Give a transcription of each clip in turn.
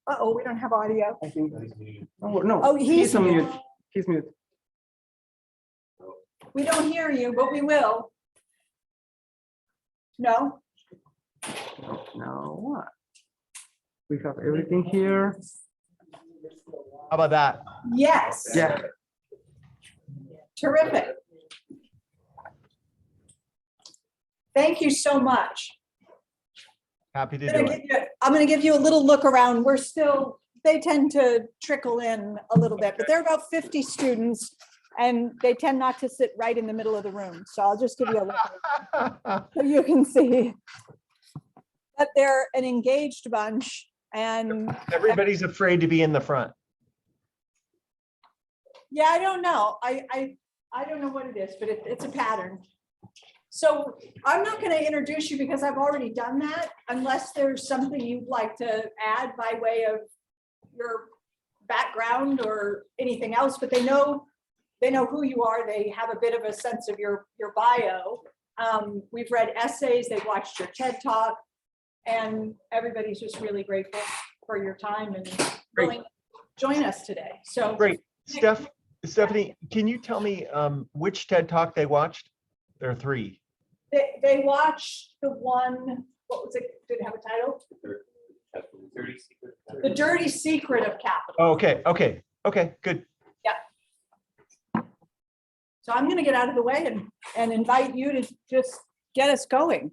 Uh-oh, we don't have audio. I think. Oh, no. Oh, he's on mute. mute. He's mute. We don't hear you, but we will. No? Now what? We have everything here. How about that? Yes. Yeah. Terrific. Thank you so much. Happy to I'm do gonna it. give you- I'm going to give you a little look around. We're still, they tend to trickle in a little bit, but there are about 50 students and they tend not to sit right in the middle of the room. So I'll just give you a look so you can see. But they're an engaged bunch and Everybody's afraid to be in the front. yeah, I don't know. I don't know what it is, but it's a pattern. So I'm not going to introduce you because I've already done that unless there's something you'd like to add by way of your background or anything else, but they know who you are. They have a bit of a sense of your bio. We've read essays, they've watched your TED Talk, and everybody's just really grateful for your time and willing to join us today. So Great. Stephanie, can you tell me which TED Talk they watched? There are 3. they watched the one, what was it? Did it have a title? The Dirty Secret of Capital. Oh, okay, good. So I'm going to get out of the way and invite you to just get us going.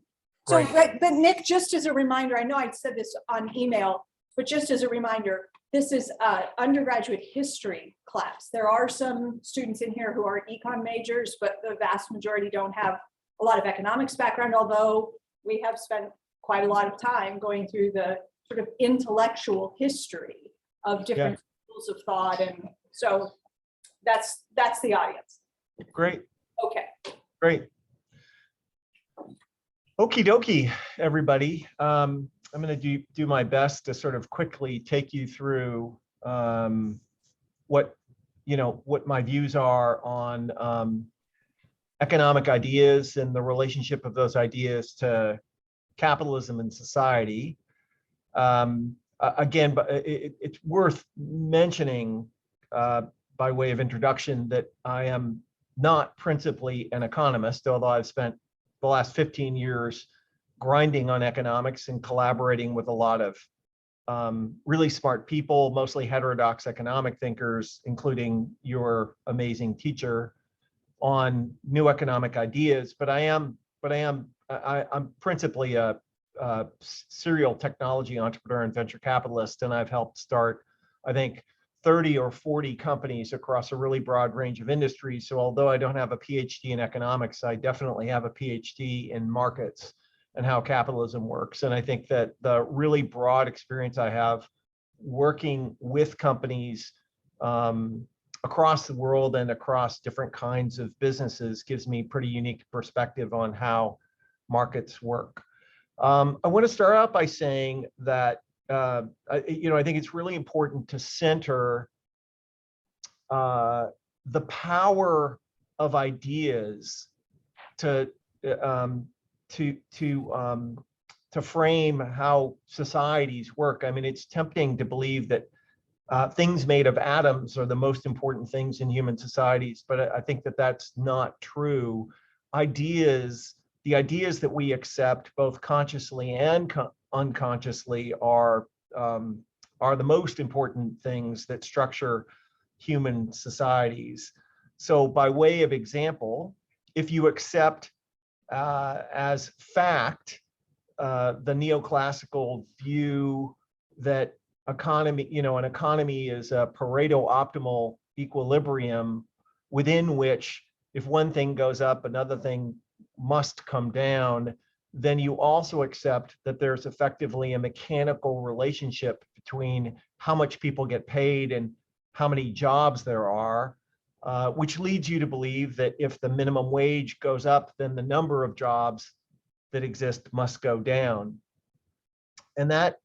So, Great. but Nick, just as a reminder, I know I said this on email, but just as a reminder, this is an undergraduate history class. There are some students in here who are econ majors, but the vast majority don't have a lot of economics background, although we have spent quite a lot of time going through the sort of intellectual history of different schools of thought. And so that's the audience. Great. Okay. Great. Okie dokie, everybody. I'm going to do my best to sort of quickly take you through what my views are on economic ideas and the relationship of those ideas to capitalism and society. Again, but it's worth mentioning by way of introduction that I am not principally an economist, although I've spent the last 15 years grinding on economics and collaborating with a lot of really smart people, mostly heterodox economic thinkers, including your amazing teacher, on new economic ideas. But I'm principally a serial technology entrepreneur and venture capitalist, and I've helped start, I think, 30 or 40 companies across a really broad range of industries. So although I don't have a PhD in economics, I definitely have a PhD in markets and how capitalism works. And I think that the really broad experience I have working with companies across the world and across different kinds of businesses gives me pretty unique perspective on how markets work. I want to start out by saying that I think it's really important to center the power of ideas to frame how societies work. I mean, it's tempting to believe that things made of atoms are the most important things in human societies, but I think that that's not true. The ideas that we accept, both consciously and unconsciously, are the most important things that structure human societies. So by way of example, if you accept as fact the neoclassical view that an economy is a Pareto optimal equilibrium within which if one thing goes up, another thing must come down, then you also accept that there's effectively a mechanical relationship between how much people get paid and how many jobs there are, which leads you to believe that if the minimum wage goes up, then the number of jobs that exist must go down. And that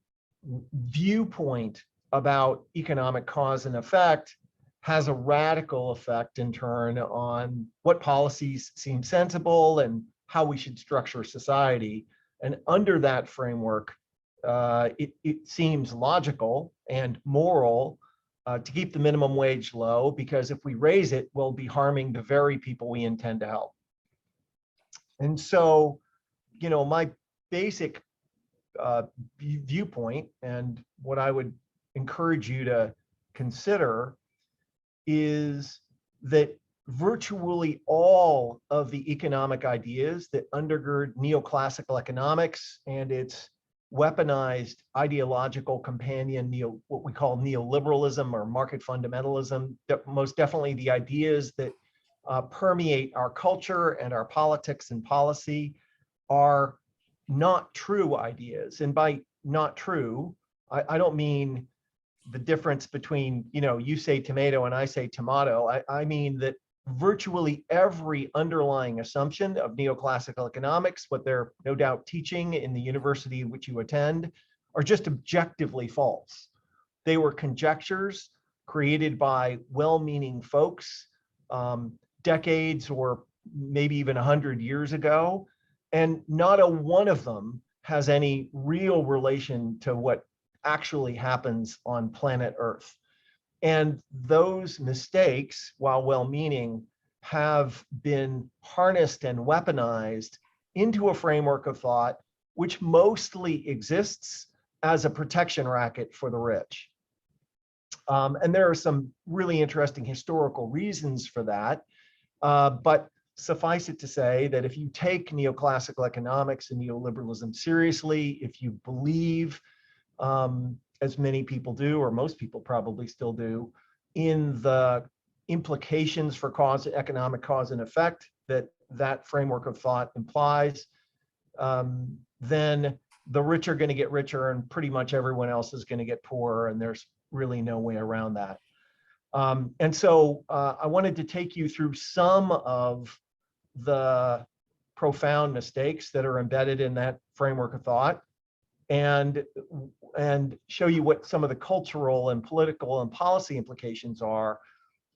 viewpoint about economic cause and effect has a radical effect in turn on what policies seem sensible and how we should structure society. And under that framework, it seems logical and moral to keep the minimum wage low, because if we raise it, we'll be harming the very people we intend to help. And so, my basic viewpoint, and what I would encourage you to consider, is that virtually all of the economic ideas that undergird neoclassical economics and its weaponized ideological companion, what we call neoliberalism or market fundamentalism, most definitely the ideas that permeate our culture and our politics and policy, are not true ideas. And by not true, I don't mean the difference between, you say tomato and I say tomato. I mean that virtually every underlying assumption of neoclassical economics, what they're no doubt teaching in the university in which you attend, are just objectively false. They were conjectures created by well-meaning folks decades or maybe even 100 years ago, and not a one of them has any real relation to what actually happens on planet Earth. And those mistakes, while well-meaning, have been harnessed and weaponized into a framework of thought which mostly exists as a protection racket for the rich. And there are some really interesting historical reasons for that. But suffice it to say that if you take neoclassical economics and neoliberalism seriously, if you believe, as many people do, or most people probably still do, in the implications for economic cause and effect that framework of thought implies, then the rich are going to get richer and pretty much everyone else is going to get poorer, and there's really no way around that. And so I wanted to take you through some of the profound mistakes that are embedded in that framework of thought, and show you what some of the cultural and political and policy implications are,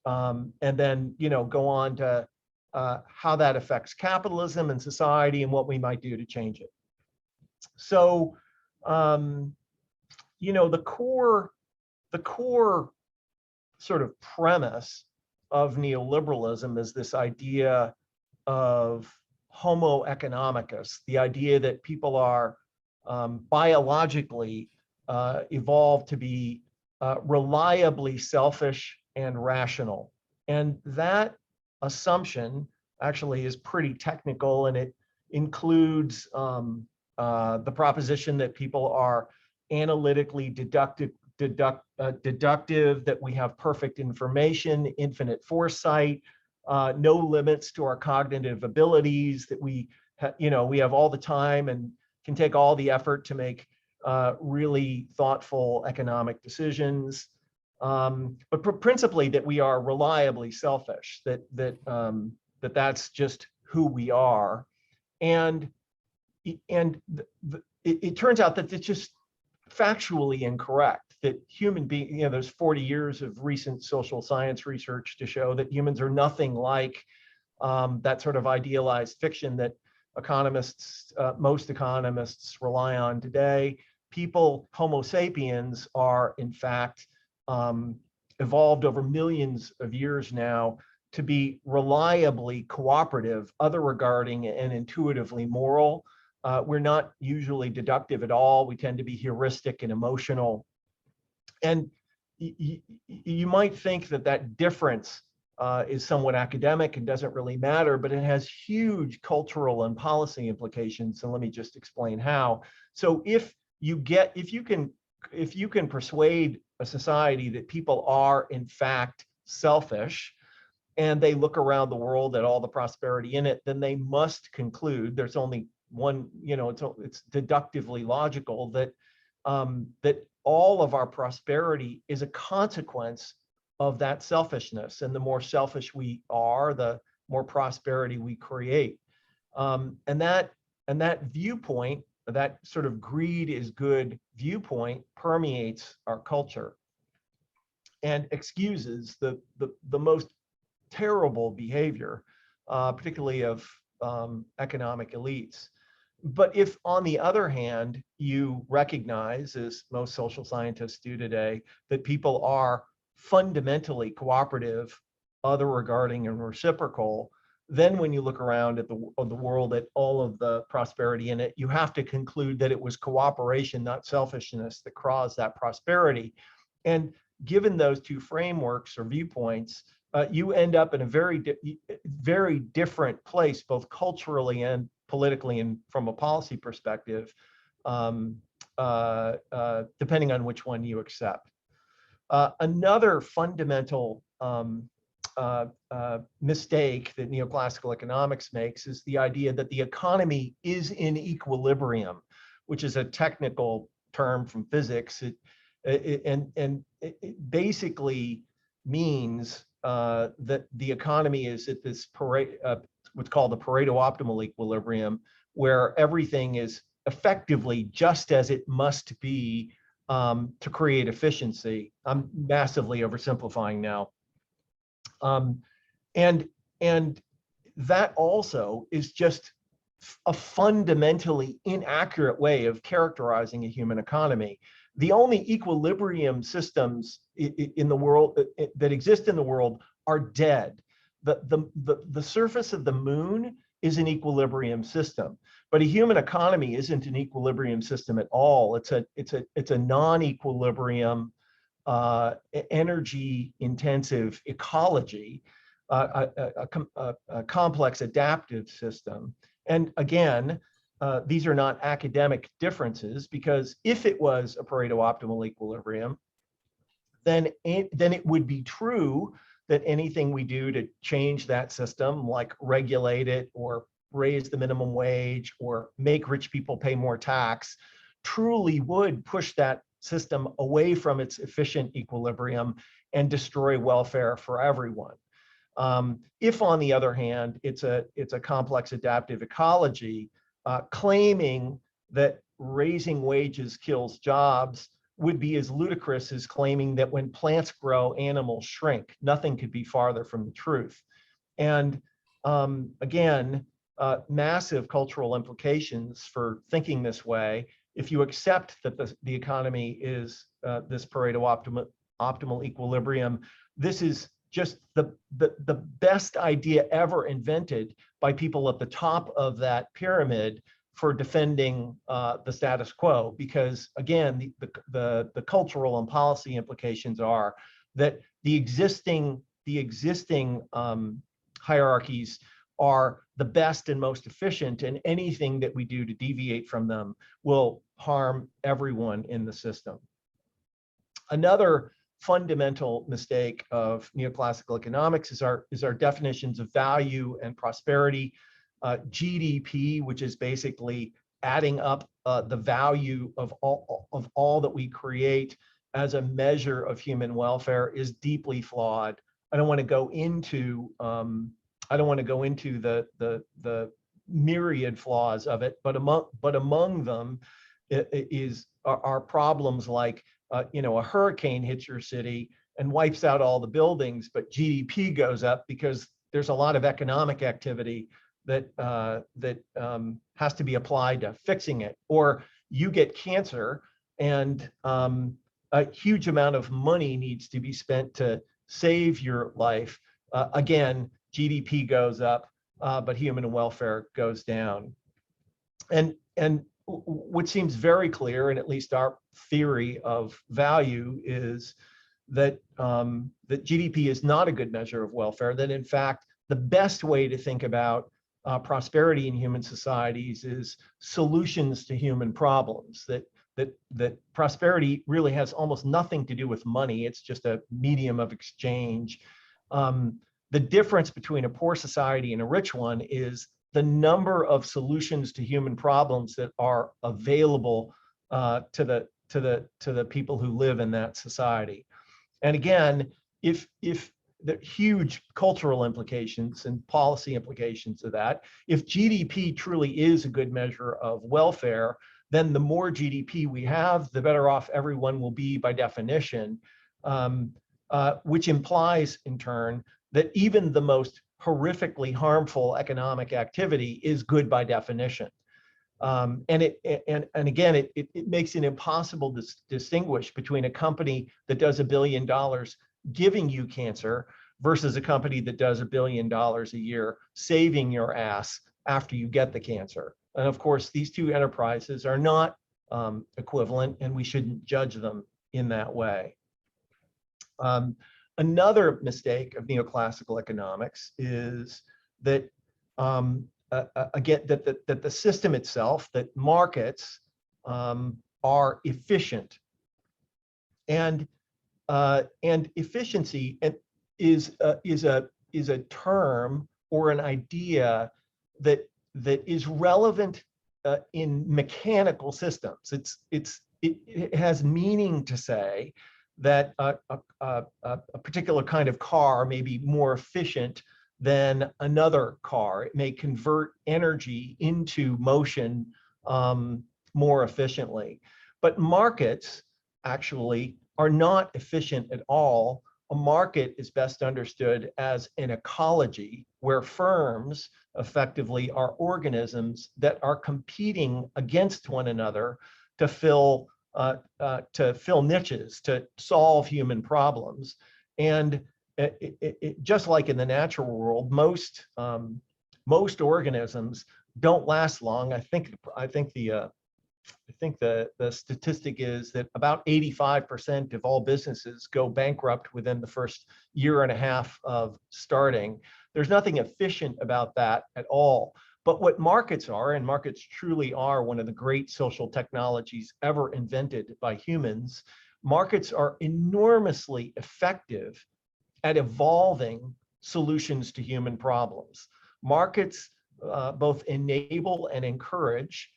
and then go on to how that affects capitalism and society and what we might do to change it. So the core sort of premise of neoliberalism is this idea of homo economicus, the idea that people are biologically evolved to be reliably selfish and rational. And that assumption actually is pretty technical, and it includes the proposition that people are analytically deductive, that we have perfect information, infinite foresight, no limits to our cognitive abilities, that we have all the time and can take all the effort to make really thoughtful economic decisions, but principally that we are reliably selfish, that's just who we are. And it turns out that it's just factually incorrect, that human beings, there's 40 years of recent social science research to show that humans are nothing like that sort of idealized fiction that most economists rely on today. Homo sapiens, are in fact evolved over millions of years now to be reliably cooperative, other regarding, and intuitively moral. We're not usually deductive at all. We tend to be heuristic and emotional. And you might think that difference is somewhat academic and doesn't really matter, but it has huge cultural and policy implications. And let me just explain how. So if you can persuade a society that people are in fact selfish, and they look around the world at all the prosperity in it, then they must conclude there's only one, it's deductively logical that that all of our prosperity is a consequence of that selfishness. And the more selfish we are, the more prosperity we create. And that viewpoint, that sort of greed is good viewpoint, permeates our culture and excuses the most terrible behavior, particularly of economic elites. But if, on the other hand, you recognize, as most social scientists do today, that people are fundamentally cooperative, other regarding, and reciprocal, then when you look around at the world, at all of the prosperity in it, you have to conclude that it was cooperation, not selfishness, that caused that prosperity. And given those two frameworks or viewpoints, you end up in a very different place, both culturally and politically, and from a policy perspective, depending on which one you accept. Another fundamental mistake that neoclassical economics makes is the idea that the economy is in equilibrium, which is a technical term from physics. It basically means that the economy is at this what's called the Pareto optimal equilibrium, where everything is effectively just as it must be to create efficiency. I'm massively oversimplifying now. And that also is just a fundamentally inaccurate way of characterizing a human economy. The only equilibrium systems in the world that exist in the world are dead. The surface of the moon is an equilibrium system, but a human economy isn't an equilibrium system at all. It's a non-equilibrium, energy intensive ecology, a complex adaptive system. And again, these are not academic differences, because if it was a Pareto optimal equilibrium, then it would be true that anything we do to change that system, like regulate it or raise the minimum wage or make rich people pay more tax, truly would push that system away from its efficient equilibrium and destroy welfare for everyone. If, on the other hand, it's a complex adaptive ecology, claiming that raising wages kills jobs would be as ludicrous as claiming that when plants grow, animals shrink. Nothing could be farther from the truth. And again, massive cultural implications for thinking this way. If you accept that the economy is this Pareto optimal equilibrium, this is just the best idea ever invented by people at the top of that pyramid for defending the status quo, because again, the cultural and policy implications are that the existing hierarchies are the best and most efficient, and anything that we do to deviate from them will harm everyone in the system. Another fundamental mistake of neoclassical economics is our definitions of value and prosperity. GDP, which is basically adding up the value of all that we create as a measure of human welfare, is deeply flawed. I don't want to go into the myriad flaws of it, but among them are problems like a hurricane hits your city and wipes out all the buildings, but GDP goes up because there's a lot of economic activity that has to be applied to fixing it. Or you get cancer and a huge amount of money needs to be spent to save your life. Again, GDP goes up, but human welfare goes down. And what seems very clear, and at least our theory of value, is that that GDP is not a good measure of welfare. That in fact, the best way to think about prosperity in human societies is solutions to human problems. That prosperity really has almost nothing to do with money. It's just a medium of exchange. The difference between a poor society and a rich one is the number of solutions to human problems that are available to the people who live in that society. And again, if the huge cultural implications and policy implications of that, if GDP truly is a good measure of welfare, then the more GDP we have, the better off everyone will be by definition, which implies in turn that even the most horrifically harmful economic activity is good by definition. And again, it makes it impossible to distinguish between a company that does $1 billion giving you cancer versus a company that does $1 billion a year saving your ass after you get the cancer. And of course, these two enterprises are not equivalent, and we shouldn't judge them in that way. Another mistake of neoclassical economics is that again, that the system itself, that markets are efficient, and efficiency is a term or an idea that is relevant in mechanical systems. It has meaning to say that a particular kind of car may be more efficient than another car. It may convert energy into motion more efficiently. But markets actually are not efficient at all. A market is best understood as an ecology where firms effectively are organisms that are competing against one another to fill niches, to solve human problems. And just like in the natural world, most organisms don't last long. I think the statistic is that about 85% of all businesses go bankrupt within the first year and a half of starting. There's nothing efficient about that at all. But what markets are, and markets truly are one of the great social technologies ever invented by humans, markets are enormously effective at evolving solutions to human problems. Markets both enable and encourage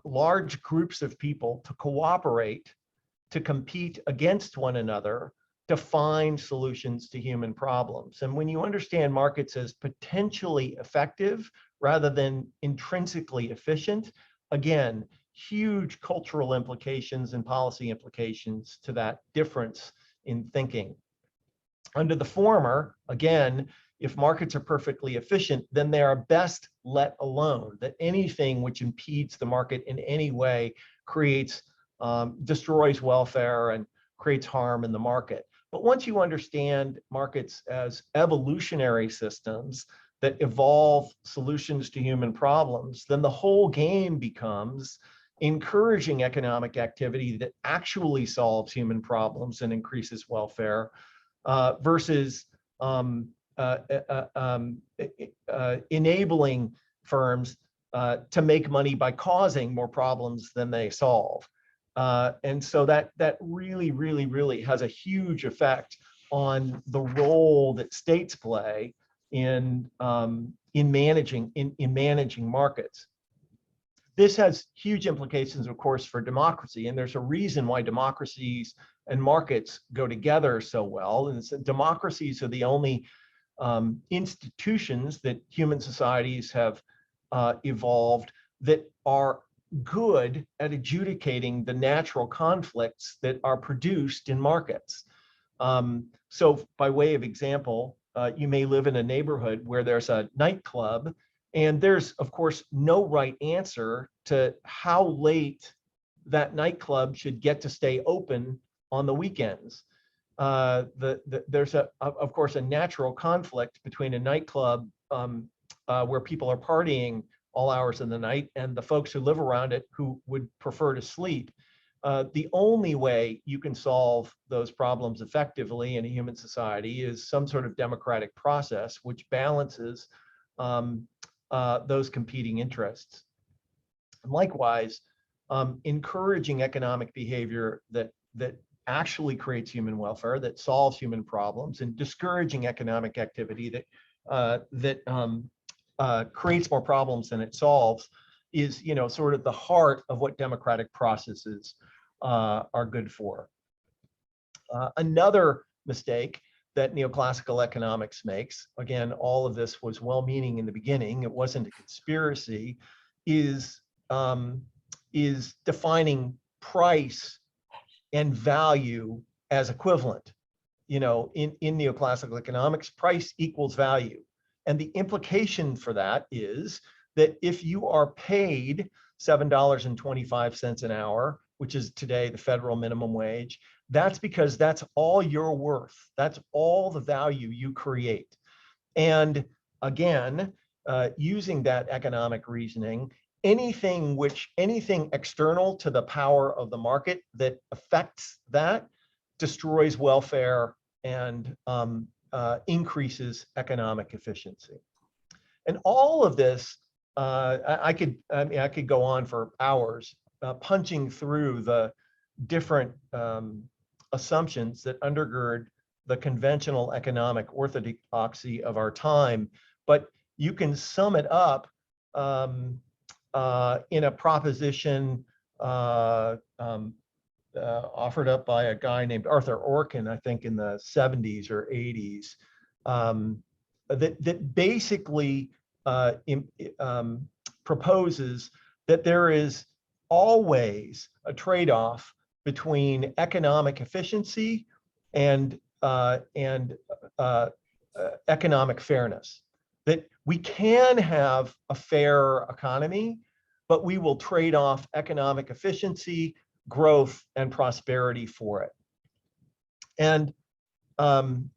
large groups of people to cooperate, to compete against one another, to find solutions to human problems. And when you understand markets as potentially effective rather than intrinsically efficient, again, huge cultural implications and policy implications to that difference in thinking. Under the former, again, if markets are perfectly efficient, then they are best let alone, that anything which impedes the market in any way destroys welfare and creates harm in the market. But once you understand markets as evolutionary systems that evolve solutions to human problems, then the whole game becomes encouraging economic activity that actually solves human problems and increases welfare, versus enabling firms to make money by causing more problems than they solve. And so that really has a huge effect on the role that states play in managing markets. This has huge implications, of course, for democracy, and there's a reason why democracies and markets go together so well. And democracies are the only institutions that human societies have evolved that are good at adjudicating the natural conflicts that are produced in markets. So by way of example, you may live in a neighborhood where there's a nightclub, and there's, of course, no right answer to how late that nightclub should get to stay open on the weekends. There's, of course, a natural conflict between a nightclub where people are partying all hours of the night and the folks who live around it who would prefer to sleep. The only way you can solve those problems effectively in a human society is some sort of democratic process which balances those competing interests. And likewise, encouraging economic behavior that actually creates human welfare, that solves human problems, and discouraging economic activity that creates more problems than it solves is, sort of the heart of what democratic processes are good for. Another mistake that neoclassical economics makes, again, all of this was well-meaning in the beginning, it wasn't a conspiracy, is defining price and value as equivalent. In neoclassical economics, price equals value. And the implication for that is that if you are paid $7.25 an hour, which is today the federal minimum wage. That's because that's all your worth. That's all the value you create. And again, using that economic reasoning, anything external to the power of the market that affects that destroys welfare and increases economic efficiency. And all of this, I could go on for hours punching through the different assumptions that undergird the conventional economic orthodoxy of our time, but you can sum it up in a proposition offered up by a guy named Arthur Orkin, I think in the 70s or 80s, that basically proposes that there is always a trade-off between economic efficiency and economic fairness. That we can have a fair economy, but we will trade off economic efficiency, growth, and prosperity for it. And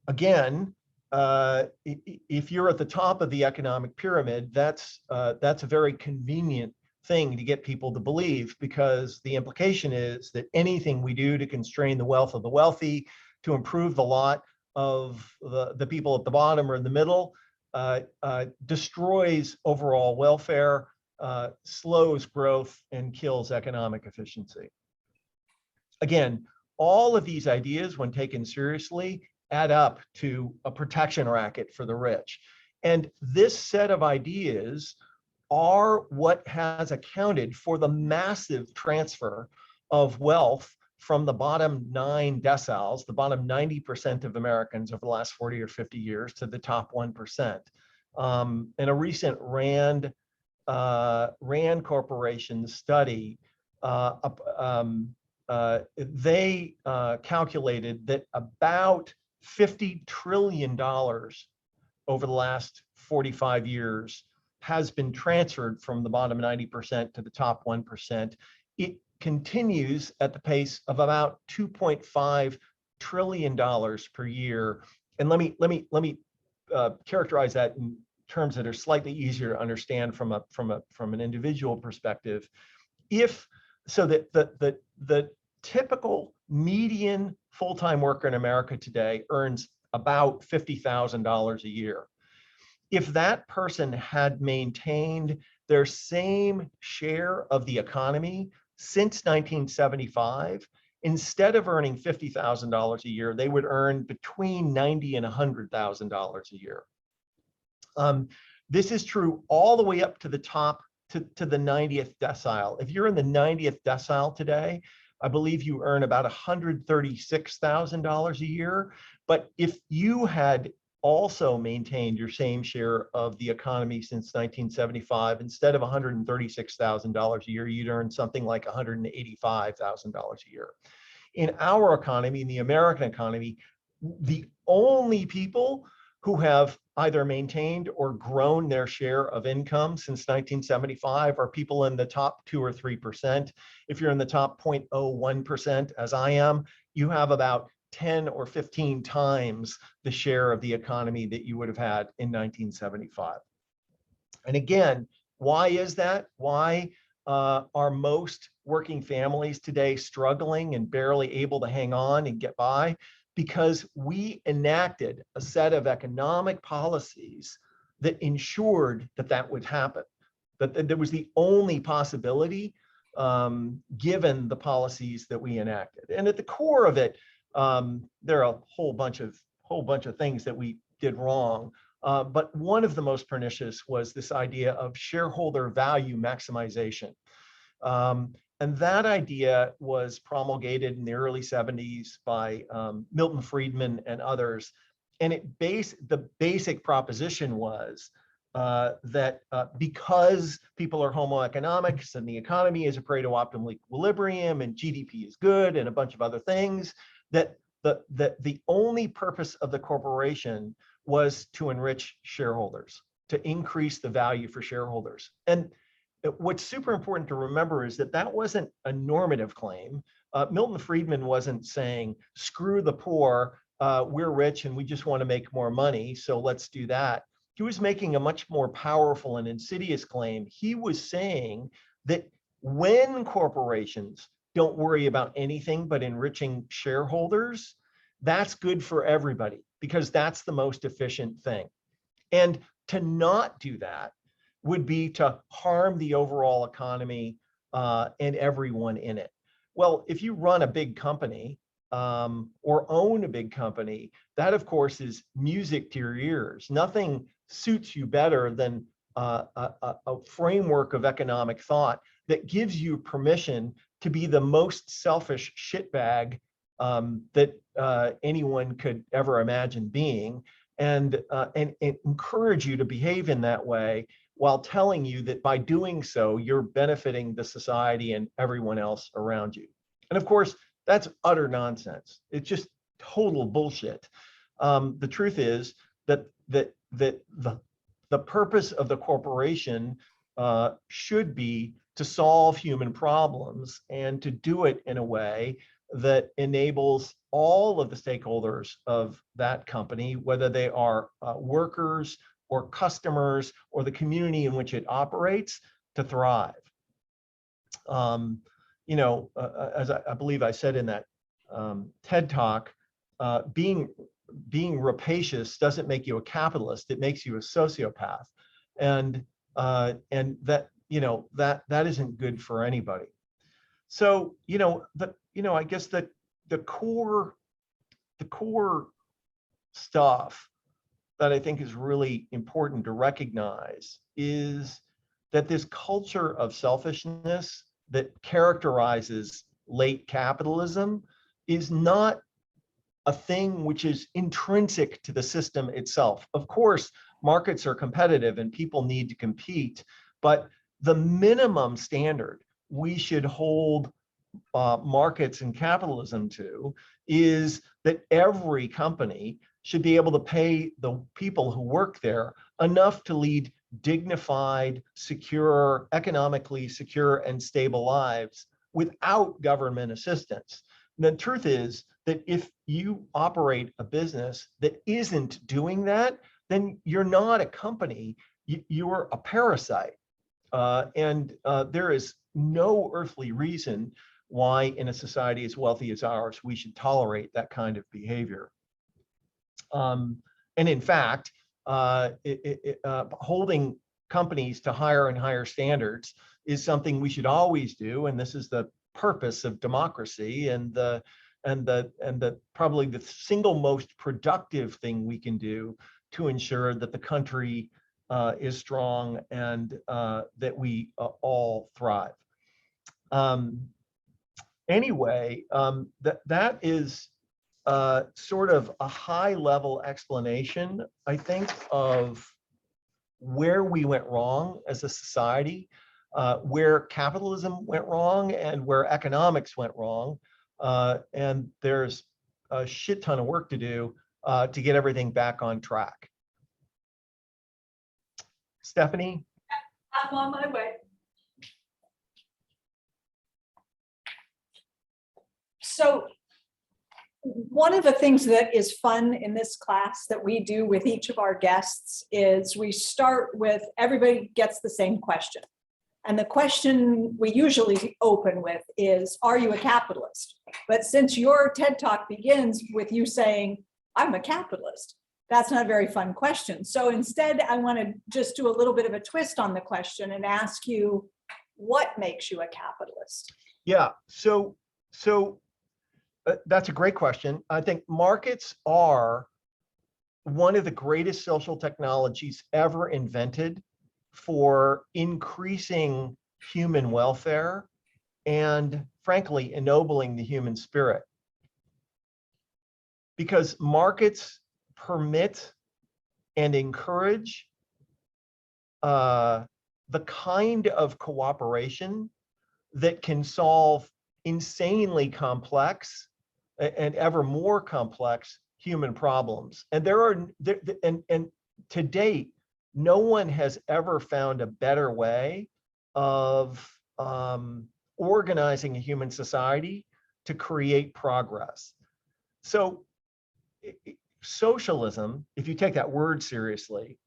again, if you're at the top of the economic pyramid, that's a very convenient thing to get people to believe, because the implication is that anything we do to constrain the wealth of the wealthy, to improve the lot of the people at the bottom or in the middle, destroys overall welfare, slows growth, and kills economic efficiency. Again, all of these ideas, when taken seriously, add up to a protection racket for the rich. And this set of ideas are what has accounted for the massive transfer of wealth from the bottom 9 deciles, the bottom 90% of Americans over the last 40 or 50 years, to the top 1%. In a recent Rand Corporation study, they calculated that about $50 trillion over the last 45 years has been transferred from the bottom 90% to the top 1%. It continues at the pace of about $2.5 trillion per year. And let me characterize that in terms that are slightly easier to understand from an individual perspective. The typical median full-time worker in America today earns about $50,000 a year. If that person had maintained their same share of the economy since 1975, instead of earning $50,000 a year, they would earn between $90,000 and $100,000 a year. This is true all the way up to the top, to the 90th decile. If you're in the 90th decile today, I believe you earn about $136,000 a year. But if you had also maintained your same share of the economy since 1975, instead of $136,000 a year, you'd earn something like $185,000 a year. In our economy, in the American economy, the only people who have either maintained or grown their share of income since 1975 are people in the top 2 or 3%. If you're in the top 0.01%, as I am, you have about 10 or 15 times the share of the economy that you would have had in 1975. And again, why is that? Why are most working families today struggling and barely able to hang on and get by? Because we enacted a set of economic policies that ensured that that would happen, that was the only possibility given the policies that we enacted. And at the core of it, there are a whole bunch of things that we did wrong. But one of the most pernicious was this idea of shareholder value maximization. And that idea was promulgated in the early 70s by Milton Friedman and others. And the basic proposition was that because people are homo economics and the economy is a Pareto optimal equilibrium and GDP is good and a bunch of other things, that the only purpose of the corporation was to enrich shareholders, to increase the value for shareholders. And what's super important to remember is that that wasn't a normative claim. Milton Friedman wasn't saying, screw the poor, we're rich and we just want to make more money, so let's do that. He was making a much more powerful and insidious claim. He was saying that when corporations don't worry about anything but enriching shareholders, that's good for everybody because that's the most efficient thing. And to not do that would be to harm the overall economy and everyone in it. Well, if you run a big company or own a big company, that of course is music to your ears. Nothing suits you better than a framework of economic thought that gives you permission to be the most selfish shitbag that anyone could ever imagine being, and encourage you to behave in that way, while telling you that by doing so, you're benefiting the society and everyone else around you. And of course, that's utter nonsense. It's just total bullshit. The truth is that the purpose of the corporation should be to solve human problems and to do it in a way that enables all of the stakeholders of that company, whether they are workers or customers or the community in which it operates, to thrive. As I believe I said in that TED Talk, being rapacious doesn't make you a capitalist; it makes you a sociopath, and that that isn't good for anybody. So I guess that the core stuff that I think is really important to recognize is that this culture of selfishness that characterizes late capitalism is not a thing which is intrinsic to the system itself. Of course, markets are competitive and people need to compete, but the minimum standard we should hold markets and capitalism to is that every company should be able to pay the people who work there enough to lead dignified, secure, economically secure and stable lives without government assistance. And the truth is that if you operate a business that isn't doing that, then you're not a company, you're a parasite. And there is no earthly reason why in a society as wealthy as ours, we should tolerate that kind of behavior. And in fact, holding companies to higher and higher standards is something we should always do. And this is the purpose of democracy and probably the single most productive thing we can do to ensure that the country is strong and that we all thrive. Anyway, that is sort of a high-level explanation, I think, of where we went wrong as a society, where capitalism went wrong and where economics went wrong. And there's a shit ton of work to do to get everything back on track. Stephanie? I'm on my way. So one of the things that is fun in this class that we do with each of our guests is we start with everybody gets the same question. And the question we usually open with is, are you a capitalist? But since your TED Talk begins with you saying, I'm a capitalist, that's not a very fun question. So instead, I want to just do a little bit of a twist on the question and ask you, what makes you a capitalist? Yeah, so that's a great question. I think markets are one of the greatest social technologies ever invented for increasing human welfare and, frankly, ennobling the human spirit. Because markets permit and encourage the kind of cooperation that can solve insanely complex and ever more complex human problems. And and to date, no one has ever found a better way of organizing a human society to create progress. So socialism, if you take that word seriously,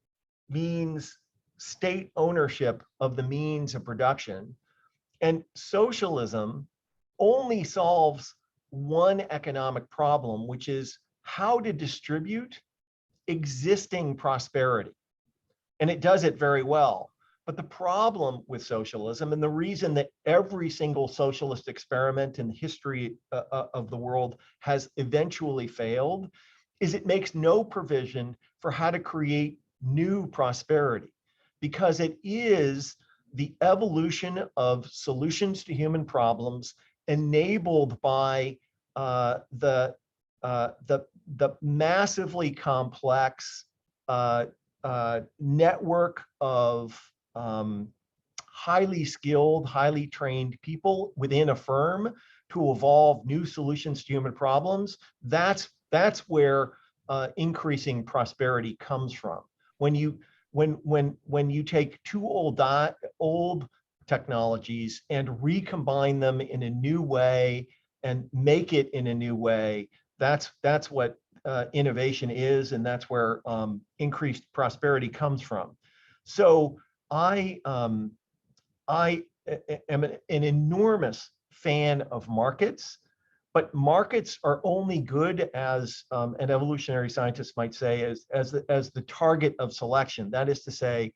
means state ownership of the means of production. And socialism only solves one economic problem, which is how to distribute existing prosperity. And it does it very well. But the problem with socialism, and the reason that every single socialist experiment in the history of the world has eventually failed, is it makes no provision for how to create new prosperity, because it is the evolution of solutions to human problems enabled by the massively complex network of highly skilled, highly trained people within a firm to evolve new solutions to human problems. That's where increasing prosperity comes from. When you take two old technologies and recombine them in a new way and make it in a new way, that's what innovation is, and that's where increased prosperity comes from. So I am an enormous fan of markets, but markets are only good as an evolutionary scientist might say, as the target of selection. That is to say,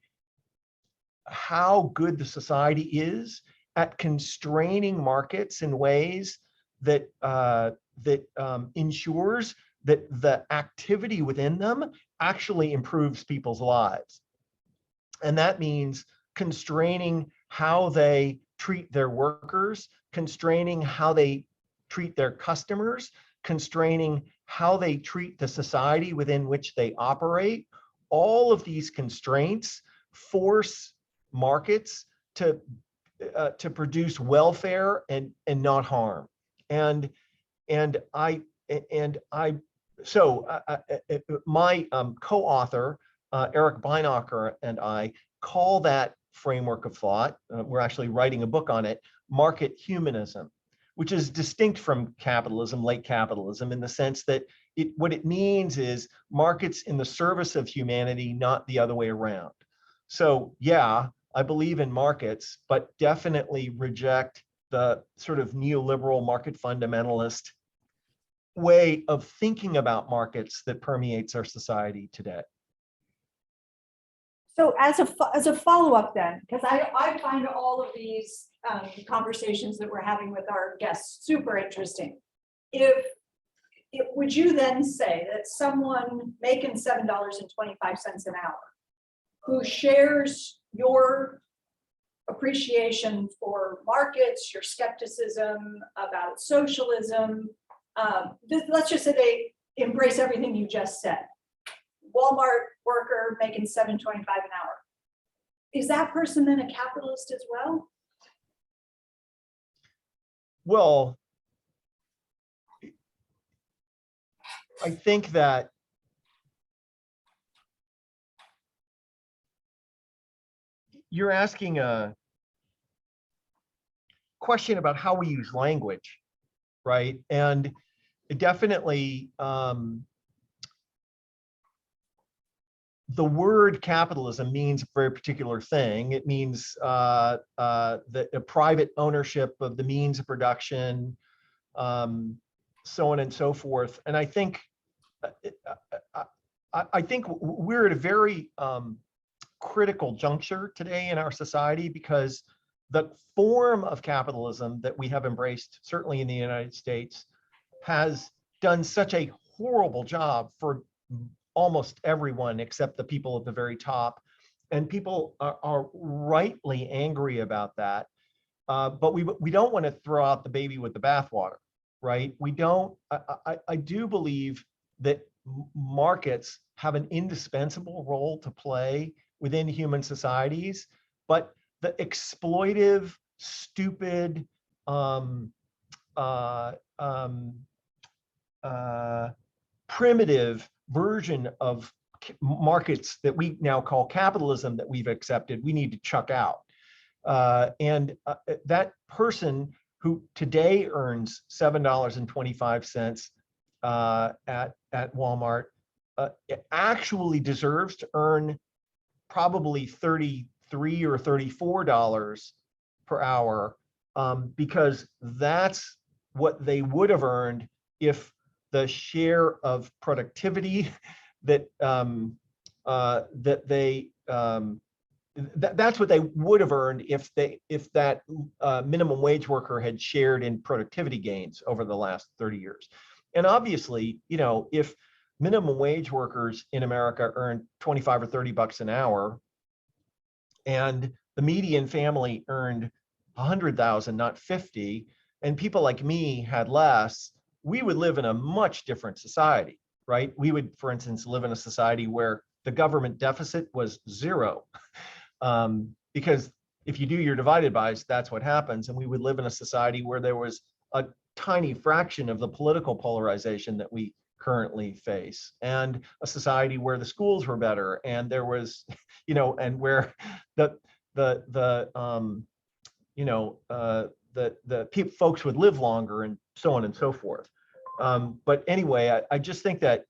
how good the society is at constraining markets in ways that ensures that the activity within them actually improves people's lives. And that means constraining how they treat their workers, constraining how they treat their customers, constraining how they treat the society within which they operate. All of these constraints force markets to produce welfare and not harm. My co-author Eric Beinacher and I call that framework of thought, we're actually writing a book on it, market humanism, which is distinct from capitalism, late capitalism, in the sense that what it means is markets in the service of humanity, not the other way around. So yeah, I believe in markets, but definitely reject the sort of neoliberal market fundamentalist way of thinking about markets that permeates our society today. So as a follow-up then, because I find all of these conversations that we're having with our guests super interesting. Would you then say that someone making $7.25 an hour, who shares your appreciation for markets, your skepticism about socialism, let's just say they embrace everything you just said, Walmart worker making $7.25 an hour, is that person then a capitalist as well? Well, I think that you're asking a question about how we use language, right? And definitely the word capitalism means a very particular thing. It means the private ownership of the means of production, so on and so forth. And I think we're at a very critical juncture today in our society, because the form of capitalism that we have embraced, certainly in the United States, has done such a horrible job for almost everyone except the people at the very top. And people are rightly angry about that. But we don't want to throw out the baby with the bathwater, right? We don't, I do believe that markets have an indispensable role to play within human societies, but the exploitive, stupid, primitive version of markets that we now call capitalism that we've accepted, we need to chuck out. That person who today earns $7.25 at Walmart actually deserves to earn probably $33 or $34 per hour, because that's what they would have earned if the share of productivity that that's what they would have earned if that minimum wage worker had shared in productivity gains over the last 30 years. And obviously, if minimum wage workers in America earn 25 or 30 bucks an hour, and the median family earned 100,000, not 50, and people like me had less, we would live in a much different society, right? We would, for instance, live in a society where the government deficit was zero. Because if you do your divided bys, that's what happens. And we would live in a society where there was a tiny fraction of the political polarization that we currently face, and a society where the schools were better, and there was, and where the folks would live longer, and so on and so forth. But anyway, I just think that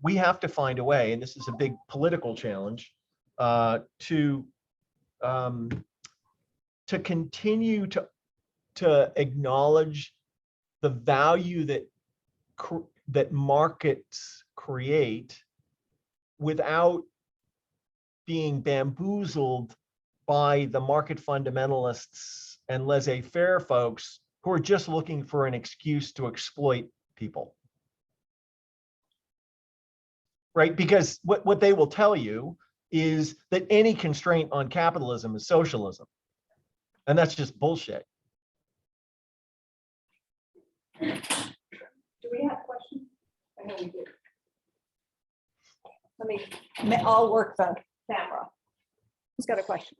we have to find a way, and this is a big political challenge, to continue to acknowledge the value that markets create without being bamboozled by the market fundamentalists and laissez-faire folks who are just looking for an excuse to exploit people. Right? Because what they will tell you is that any constraint on capitalism is socialism. And that's just bullshit. Do we have questions? I know we do. I'll work the camera. Who's got a question?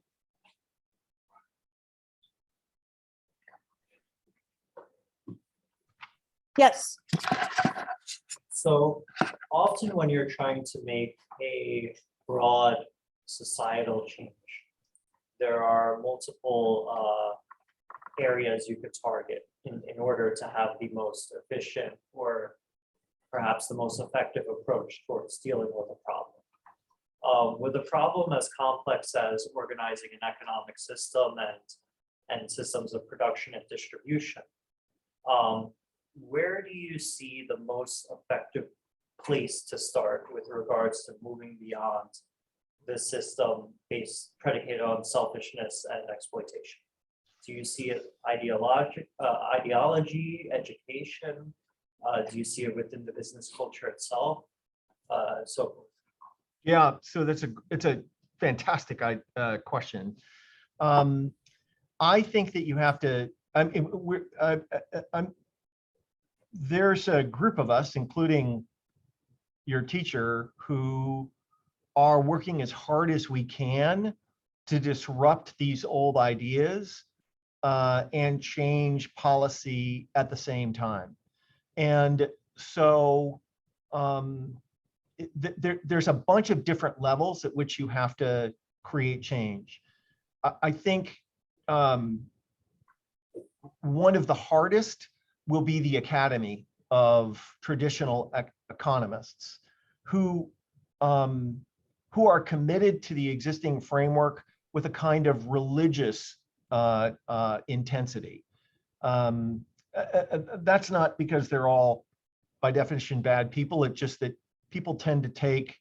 Yes. So often when you're trying to make a broad societal change, there are multiple areas you could target in order to have the most efficient or perhaps the most effective approach towards dealing with a problem. With a problem as complex as organizing an economic system and systems of production and distribution, where do you see the most effective place to start with regards to moving beyond the system based predicated on selfishness and exploitation? Do you see it ideology, education? Do you see it within the business culture itself? So forth. Yeah, so it's a fantastic question. I think that you have to. There's a group of us, including your teacher, who are working as hard as we can to disrupt these old ideas and change policy at the same time. And so there's a bunch of different levels at which you have to create change. I think one of the hardest will be the academy of traditional economists who are committed to the existing framework with a kind of religious intensity. That's not because they're all, by definition, bad people. It's just that people tend to take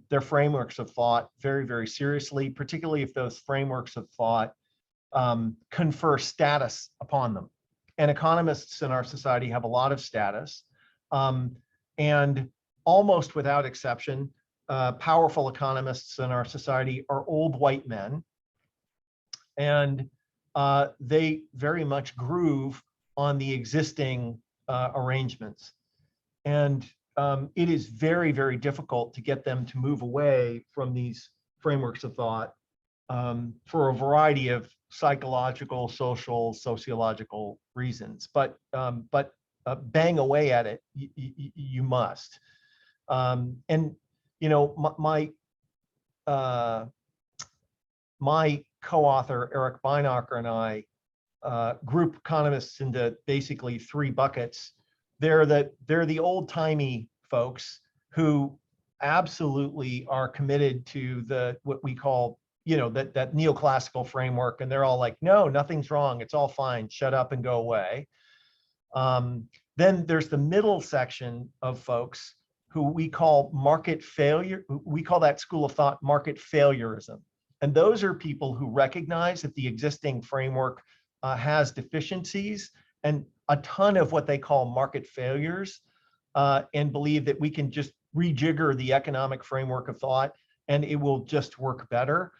their frameworks of thought very, very seriously, particularly if those frameworks of thought confer status upon them. And economists in our society have a lot of status. And almost without exception, powerful economists in our society are old white men. And they very much groove on the existing arrangements. And it is very, very difficult to get them to move away from these frameworks of thought for a variety of psychological, social, sociological reasons. But bang away at it, you must. And my my co-author, Eric Beinacher, and I group economists into basically three buckets. They're the old-timey folks who absolutely are committed to what we call, that neoclassical framework, and they're all like, no, nothing's wrong, it's all fine, shut up and go away. Then there's the middle section of folks who we call market failure. We call that school of thought market failurism. And those are people who recognize that the existing framework has deficiencies and a ton of what they call market failures, and believe that we can just rejigger the economic framework of thought and it will just work better.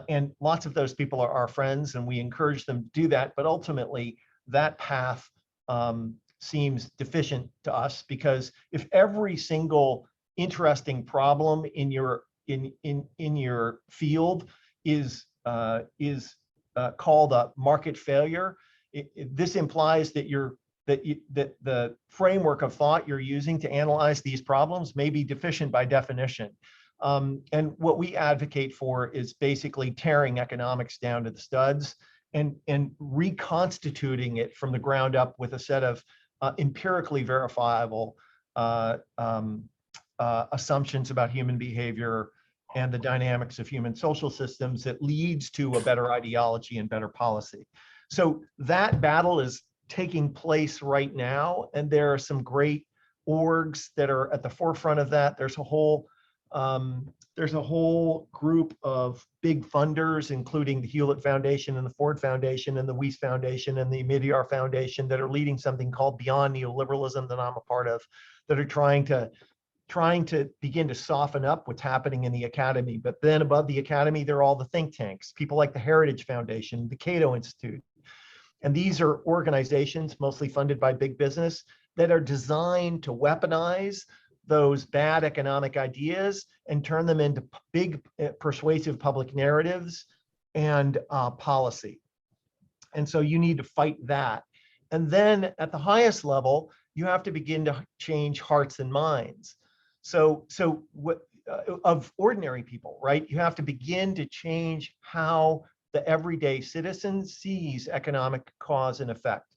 And lots of those people are our friends and we encourage them to do that. But ultimately, that path seems deficient to us, because if every single interesting problem in your field is called a market failure, this implies that the framework of thought you're using to analyze these problems may be deficient by definition. And what we advocate for is basically tearing economics down to the studs and reconstituting it from the ground up with a set of empirically verifiable assumptions about human behavior and the dynamics of human social systems that leads to a better ideology and better policy. So that battle is taking place right now, and there are some great orgs that are at the forefront of that. There's a whole group of big funders, including the Hewlett Foundation and the Ford Foundation and the Weiss Foundation and the Meteor Foundation, that are leading something called Beyond Neoliberalism that I'm a part of, that are trying to begin to soften up what's happening in the academy. But then above the academy, there are all the think tanks, people like the Heritage Foundation, the Cato Institute. And these are organizations mostly funded by big business that are designed to weaponize those bad economic ideas and turn them into big persuasive public narratives and policy. And so you need to fight that. And then at the highest level, you have to begin to change hearts and minds. So what of ordinary people, right? You have to begin to change how the everyday citizen sees economic cause and effect.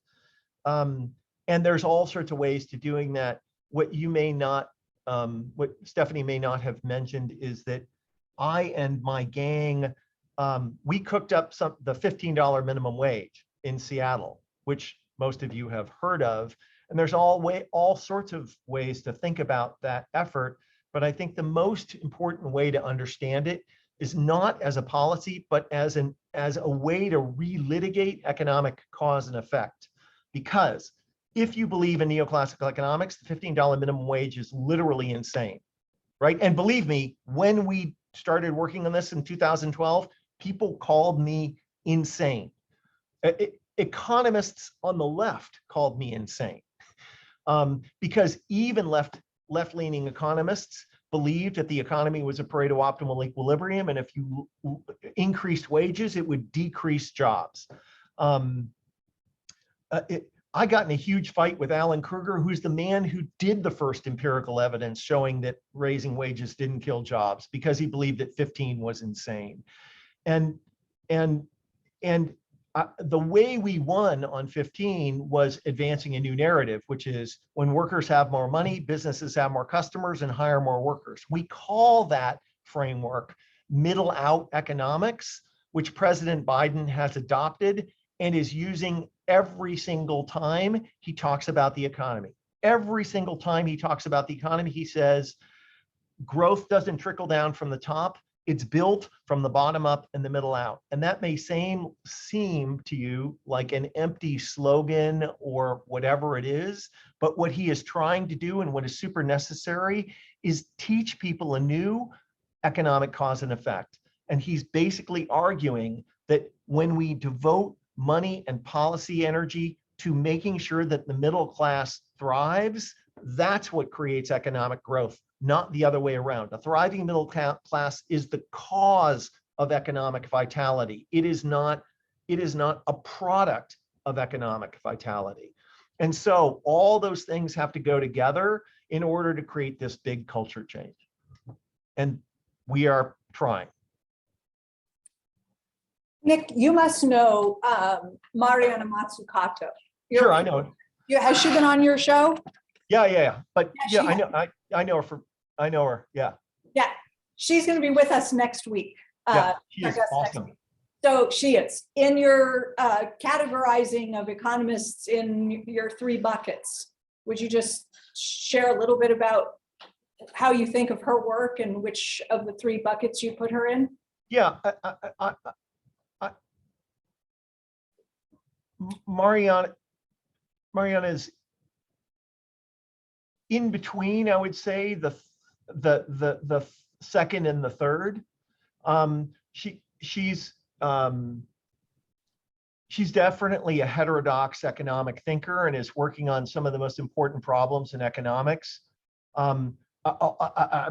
And there's all sorts of ways to doing that. What you may not, what Stephanie may not have mentioned is that I and my gang, we cooked up the $15 minimum wage in Seattle, which most of you have heard of. And there's all sorts of ways to think about that effort. But I think the most important way to understand it is not as a policy, but as a way to relitigate economic cause and effect. Because if you believe in neoclassical economics, the $15 minimum wage is literally insane, right? And believe me, when we started working on this in 2012, people called me insane. Economists on the left called me insane, because even left-leaning economists believed that the economy was a Pareto optimal equilibrium, and if you increased wages, it would decrease jobs. I got in a huge fight with Alan Kruger, who's the man who did the first empirical evidence showing that raising wages didn't kill jobs, because he believed that 15 was insane. And the way we won on 15 was advancing a new narrative, which is when workers have more money, businesses have more customers and hire more workers. We call that framework middle out economics, which President Biden has adopted and is using every single time he talks about the economy. Every single time he talks about the economy, he says, growth doesn't trickle down from the top. It's built from the bottom up and the middle out. And that may seem to you like an empty slogan or whatever it is, but what he is trying to do and what is super necessary is teach people a new economic cause and effect. And he's basically arguing that when we devote money and policy energy to making sure that the middle class thrives, that's what creates economic growth, not the other way around. A thriving middle class is the cause of economic vitality. It is not a product of economic vitality. And so all those things have to go together in order to create this big culture change. And we are trying. Nick, you must know Mariana Matsukato. Sure, I know. Has she been on your show? Yeah. But Yeah, yeah, she I know her I know her. Yeah. Yeah, she's going to be with us next week. Yeah, she our is guest next awesome. week. So she is. In your categorizing of economists in your 3 buckets, would you just share a little bit about how you think of her work and which of the 3 buckets you put her in? Yeah, Mariana is in between, I would say, the second and the third. She's definitely a heterodox economic thinker and is working on some of the most important problems in economics. I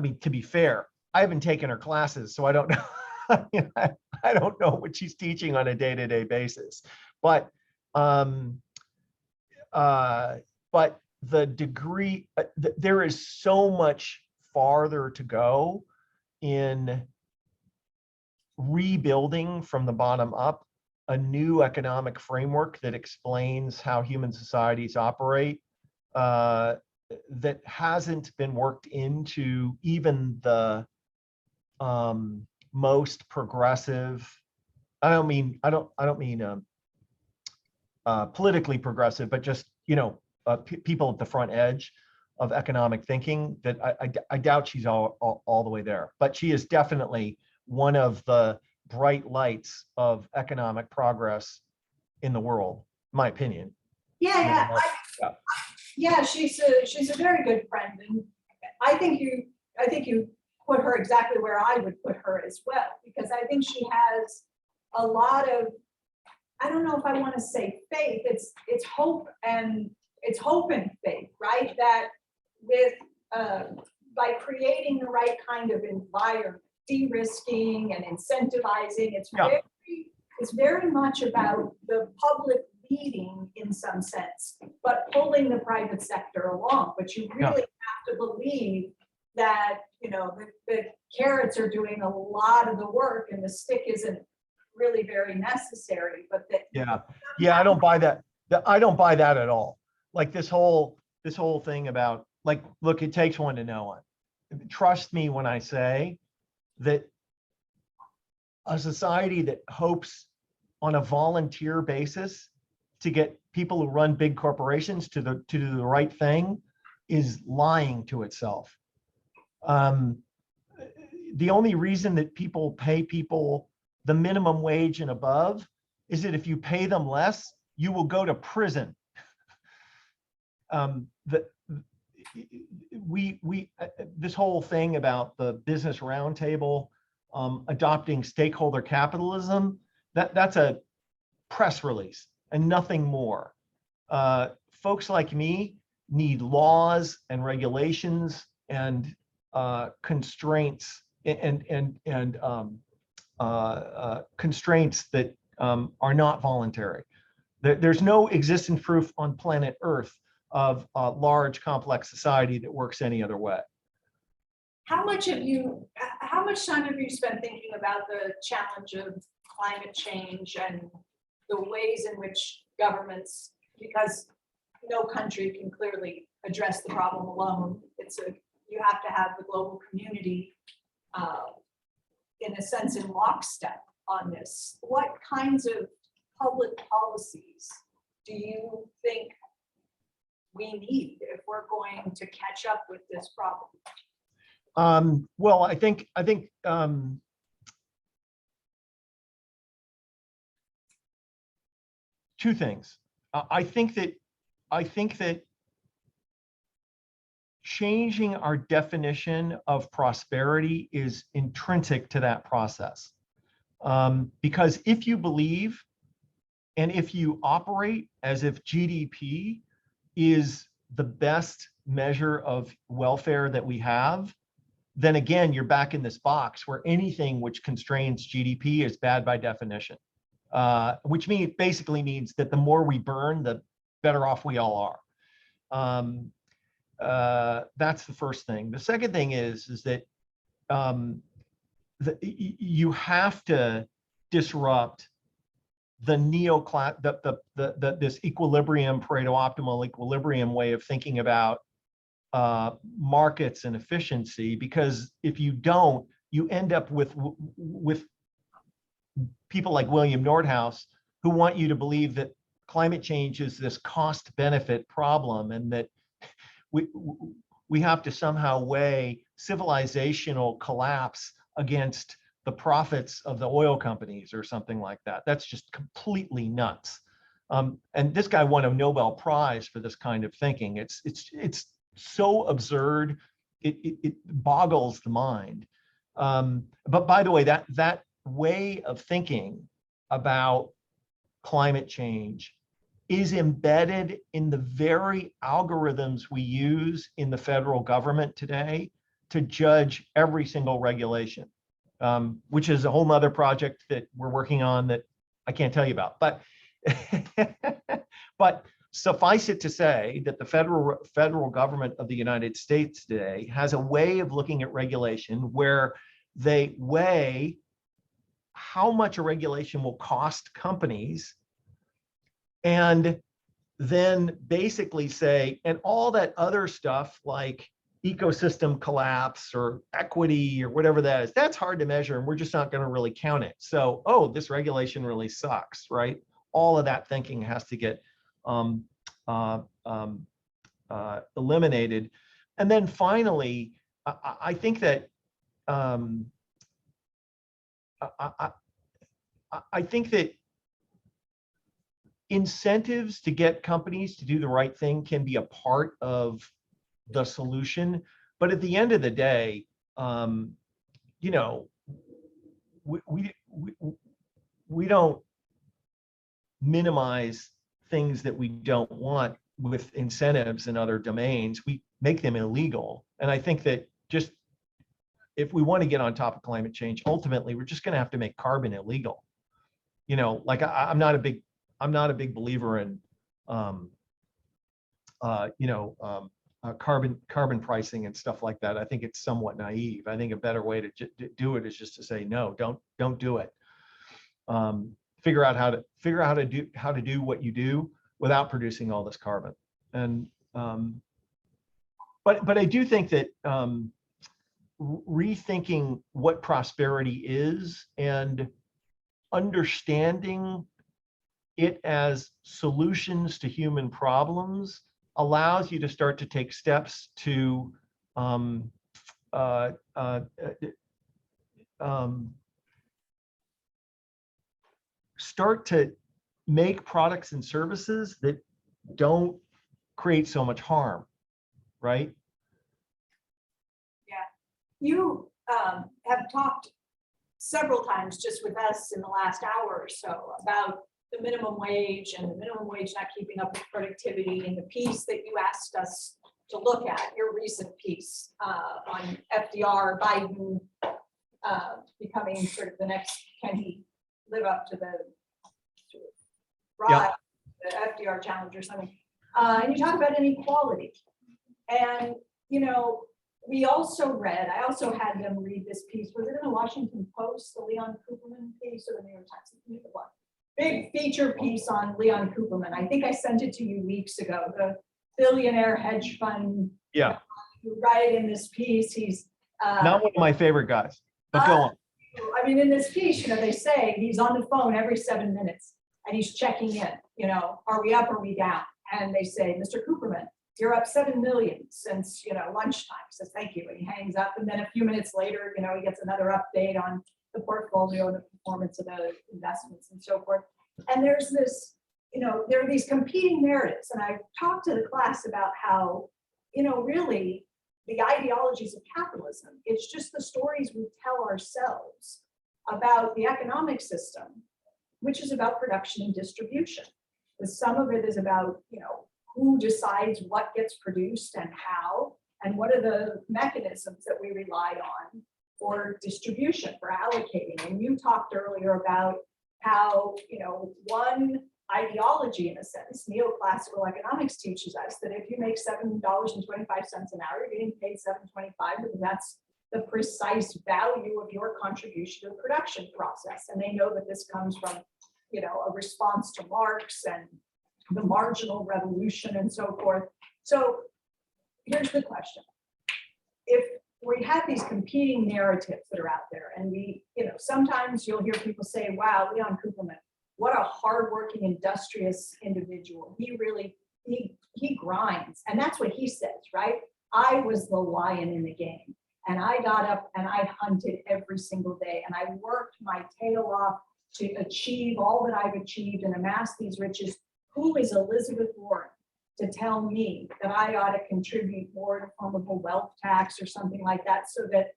mean, to be fair, I haven't taken her classes, so I don't know. I don't know what she's teaching on a day-to-day basis, but the degree, there is so much farther to go in rebuilding from the bottom up a new economic framework that explains how human societies operate, that hasn't been worked into even the most progressive. I don't mean politically progressive, but just people at the front edge of economic thinking. That I doubt she's all the way there, but she is definitely one of the bright lights of economic progress in the world, in my opinion. Yeah. Yeah. Yeah, she's a very good friend, and I think you put her exactly where I would put her as well, because I think she has a lot of, I don't know if I want to say faith, it's hope and faith, right? That with by creating the right kind of environment, de-risking and incentivizing, Yeah. it's very much about the public leading in some sense, but pulling the private sector along. But you really have to believe that, the carrots are doing a lot of the work and the stick isn't really very necessary, but that. Yeah, I don't buy that. I don't buy that at all. Like this whole thing about, like, look, it takes one to know one. Trust me when I say that a society that hopes on a volunteer basis to get people who run big corporations to do the right thing is lying to itself. The only reason that people pay people the minimum wage and above is that if you pay them less, you will go to prison. This whole thing about the business roundtable adopting stakeholder capitalism, that's a press release and nothing more. Folks like me need laws and regulations and constraints and constraints that are not voluntary. There's no existence proof on planet Earth of a large, complex society that works any other way. How much time have you spent thinking about the challenge of climate change and the ways in which governments, because no country can clearly address the problem alone. You have to have the global community in a sense in lockstep on this. What kinds of public policies do you think we need if we're going to catch up with this problem? Well, I think two things. I think that changing our definition of prosperity is intrinsic to that process. Because if you believe and if you operate as if GDP is the best measure of welfare that we have, then again, you're back in this box where anything which constrains GDP is bad by definition, which basically means that the more we burn, the better off we all are. That's the first thing. The second thing is that you have to disrupt the neoclass, this equilibrium, Pareto optimal equilibrium way of thinking about markets and efficiency, because if you don't, you end up with people like William Nordhaus who want you to believe that climate change is this cost benefit problem, and that we have to somehow weigh civilizational collapse against the profits of the oil companies or something like that. That's just completely nuts. And this guy won a Nobel Prize for this kind of thinking. It's so absurd, it boggles the mind. But by the way, that way of thinking about climate change is embedded in the very algorithms we use in the federal government today to judge every single regulation, which is a whole nother project that we're working on that I can't tell you about. But but suffice it to say that the federal government of the United States today has a way of looking at regulation where they weigh how much a regulation will cost companies, and then basically say, and all that other stuff like ecosystem collapse or equity or whatever that is, that's hard to measure and we're just not going to really count it. So, oh, this regulation really sucks, right? All of that thinking has to get eliminated. And then finally, I think that I think that incentives to get companies to do the right thing can be a part of the solution, but at the end of the day, you know, we don't minimize things that we don't want with incentives in other domains. We make them illegal, and I think that just if we want to get on top of climate change, ultimately we're just going to have to make carbon illegal. You know, like I'm not a big believer in carbon pricing and stuff like that. I think it's somewhat naive. I think a better way to do it is just to say no, don't do it. Figure out how to do what you do without producing all this carbon. And but I do think that rethinking what prosperity is and understanding it as solutions to human problems allows you to start to take steps to start to make products and services that don't create so much harm, right? Yeah, you have talked several times just with us in the last hour or so about the minimum wage and the minimum wage not keeping up with productivity, and the piece that you asked us to look at, your recent piece on FDR, Biden becoming sort of the next, can he live up to the the FDR challenge or something? And you talk about inequality. And, you know, I also had them read this piece. Was it in the Washington Post, the Leon Cooperman piece, or the New York Times? Big feature piece on Leon Cooperman. I think I sent it to you weeks ago. The billionaire hedge fund. Yeah. Who write in this piece, he's not one of my favorite guys, but go on. I mean, in this piece, you know, they say he's on the phone every 7 minutes and he's checking in, you know, are we up or are we down? And they say, Mr. Cooperman, you're up 7 million since, you know, lunchtime. Says, thank you. And he hangs up. And then a few minutes later, you know, he gets another update on the portfolio and the performance of the investments and so forth. And there's this, you know, there are these competing narratives. And I talked to the class about how, you know, really the ideologies of capitalism, it's just the stories we tell ourselves about the economic system, which is about production and distribution. Because some of it is about, you know, who decides what gets produced and how, and what are the mechanisms that we rely on for distribution, for allocating. And you talked earlier about how, you know, one ideology, in a sense, neoclassical economics teaches us that if you make $7.25 an hour, you're getting paid $7.25 because that's the precise value of your contribution to the production process. And they know that this comes from you know, a response to Marx and the marginal revolution and so forth. So here's the question. If we have these competing narratives that are out there, and we, you know, sometimes you'll hear people say, wow, Leon Cooperman, what a hardworking, industrious individual. He really, he grinds. And that's what he says, right? I was the lion in the game. And I got up and I hunted every single day. And I worked my tail off to achieve all that I've achieved and amass these riches. Who is Elizabeth Warren to tell me that I ought to contribute more to form of a wealth tax or something like that so that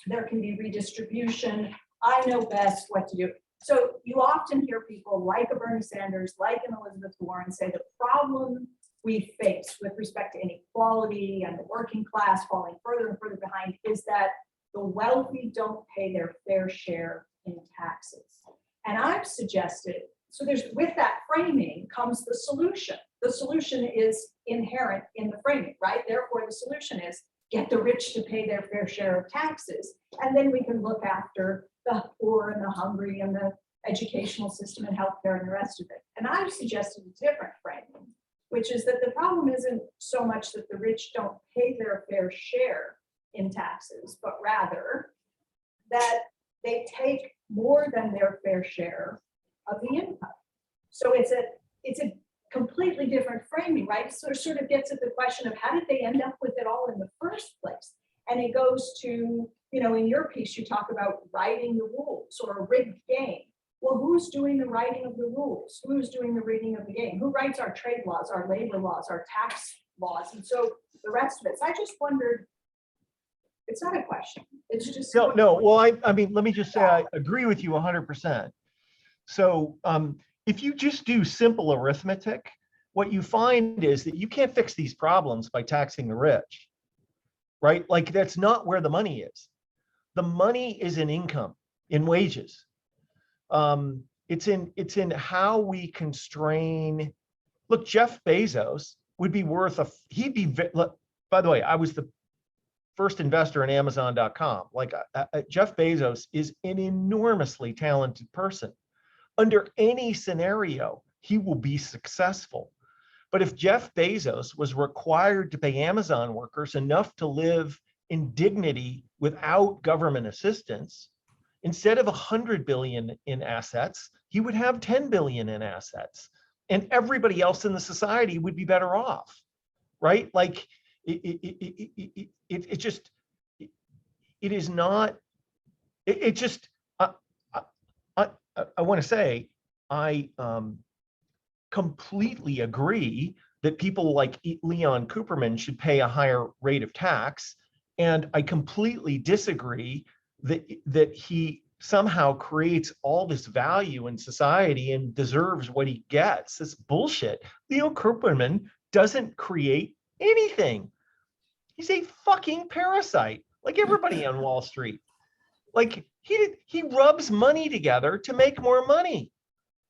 there can be redistribution? I know best what to do. So you often hear people like a Bernie Sanders, like an Elizabeth Warren say the problem we face with respect to inequality and the working class falling further and further behind is that the wealthy don't pay their fair share in taxes. And I've suggested, so there's, with that framing comes the solution. The solution is inherent in the framing, right? Therefore, the solution is get the rich to pay their fair share of taxes. And then we can look after the poor and the hungry and the educational system and healthcare and the rest of it. And I've suggested a different framing, which is that the problem isn't so much that the rich don't pay their fair share in taxes, but rather that they take more than their fair share of the income. So it's a completely different framing, right? So it sort of gets at the question of how did they end up with it all in the first place? And it goes to, you know, in your piece, you talk about writing the rules or a rigged game. Well, who's doing the writing of the rules? Who's doing the rigging of the game? Who writes our trade laws, our labor laws, our tax laws, and so the rest of it? So I just wondered, it's not a question. It's just No. Well, I mean, let me just say I agree with you 100%. So if you just do simple arithmetic, what you find is that you can't fix these problems by taxing the rich, right? Like that's not where the money is. The money is in income, in wages. It's in how we constrain. Look, Jeff Bezos would be worth by the way, I was the first investor in Amazon.com. Like Jeff Bezos is an enormously talented person. Under any scenario, he will be successful. But if Jeff Bezos was required to pay Amazon workers enough to live in dignity without government assistance, instead of 100 billion in assets, he would have 10 billion in assets. And everybody else in the society would be better off, right? Like it is not, it just, I want to say, I completely agree that people like Leon Cooperman should pay a higher rate of tax. And I completely disagree that he somehow creates all this value in society and deserves what he gets. It's bullshit. Leon Cooperman doesn't create anything. He's a fucking parasite, like everybody on Wall Street. Like he rubs money together to make more money.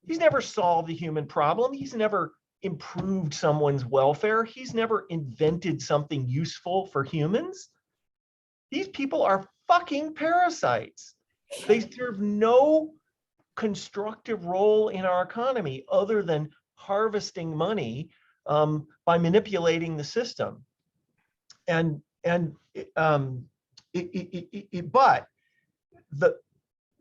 He's never solved the human problem. He's never improved someone's welfare. He's never invented something useful for humans. These people are fucking parasites. They serve no constructive role in our economy other than harvesting money by manipulating the system. But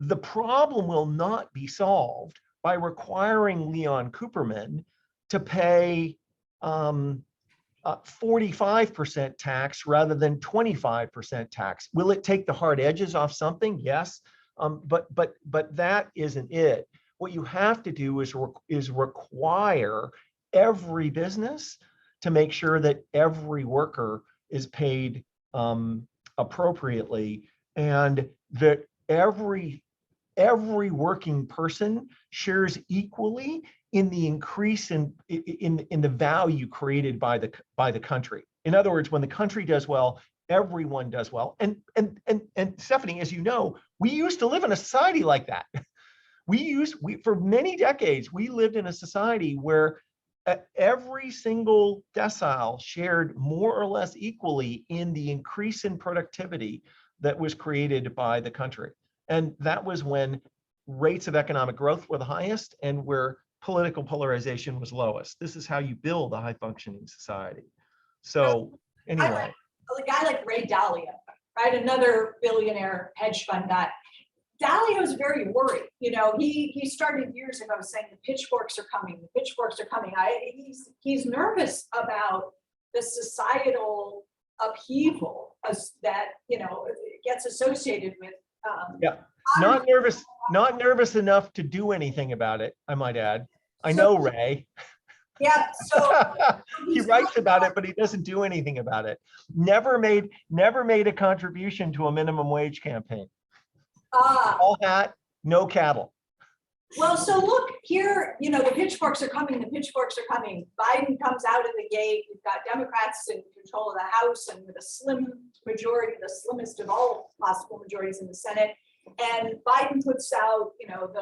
the problem will not be solved by requiring Leon Cooperman to pay 45% tax rather than 25% tax. Will it take the hard edges off something? Yes, but that isn't it. What you have to do is require every business to make sure that every worker is paid appropriately, and that every working person shares equally in the increase in the value created by the country. In other words, when the country does well, everyone does well. And Stephanie, as you know, we used to live in a society like that. For many decades, we lived in a society where every single decile shared more or less equally in the increase in productivity that was created by the country. And that was when rates of economic growth were the highest and where political polarization was lowest. This is how you build a high functioning society. So anyway. A guy like Ray Dalio, right? Another billionaire hedge fund guy. Dalio is very worried. You know, he started years ago saying the pitchforks are coming, the pitchforks are coming. He's nervous about the societal upheaval that, you know, gets associated with. Yeah, not nervous enough to do anything about it, I might add. I know Ray. Yeah, so He writes about it, but he doesn't do anything about it. Never made a contribution to a minimum wage campaign. All hat, no cattle. well, so look here, you know, the pitchforks are coming, the pitchforks are coming. Biden comes out of the gate. We've got Democrats in control of the House and with a slim majority, the slimmest of all possible majorities in the Senate. And Biden puts out, you know,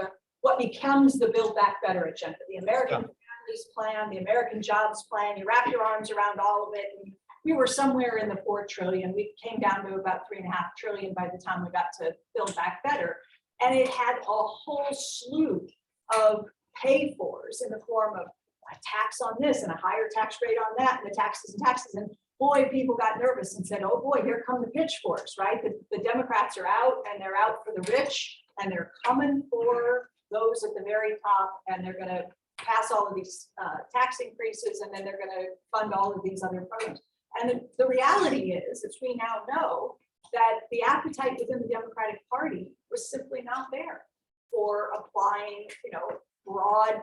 what becomes the Build Back Better agenda, the American Families Plan, the American Jobs Plan. You wrap your arms around all of it. And we were somewhere in the 4 trillion. We came down to about 3.5 trillion by the time we got to Build Back Better. And it had a whole slew of pay-fors in the form of a tax on this and a higher tax rate on that, and the taxes and taxes. And boy, people got nervous and said, oh boy, here come the pitchforks, right? The Democrats are out, and they're out for the rich, and they're coming for those at the very top, and they're going to pass all of these tax increases, and then they're going to fund all of these other programs. And the reality is, as we now know, that the appetite within the Democratic Party was simply not there for applying, you know, broad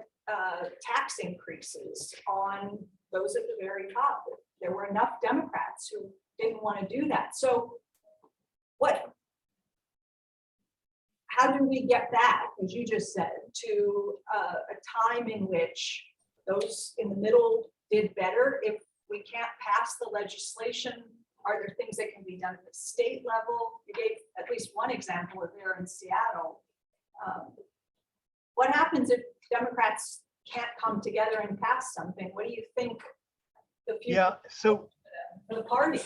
tax increases on those at the very top. There were enough Democrats who didn't want to do that. So how do we get back, as you just said, to a time in which those in the middle did better? If we can't pass the legislation, are there things that can be done at the state level? You gave at least one example of there in Seattle. What happens if Democrats can't come together and pass something? What do you think the future? Yeah, so for the party?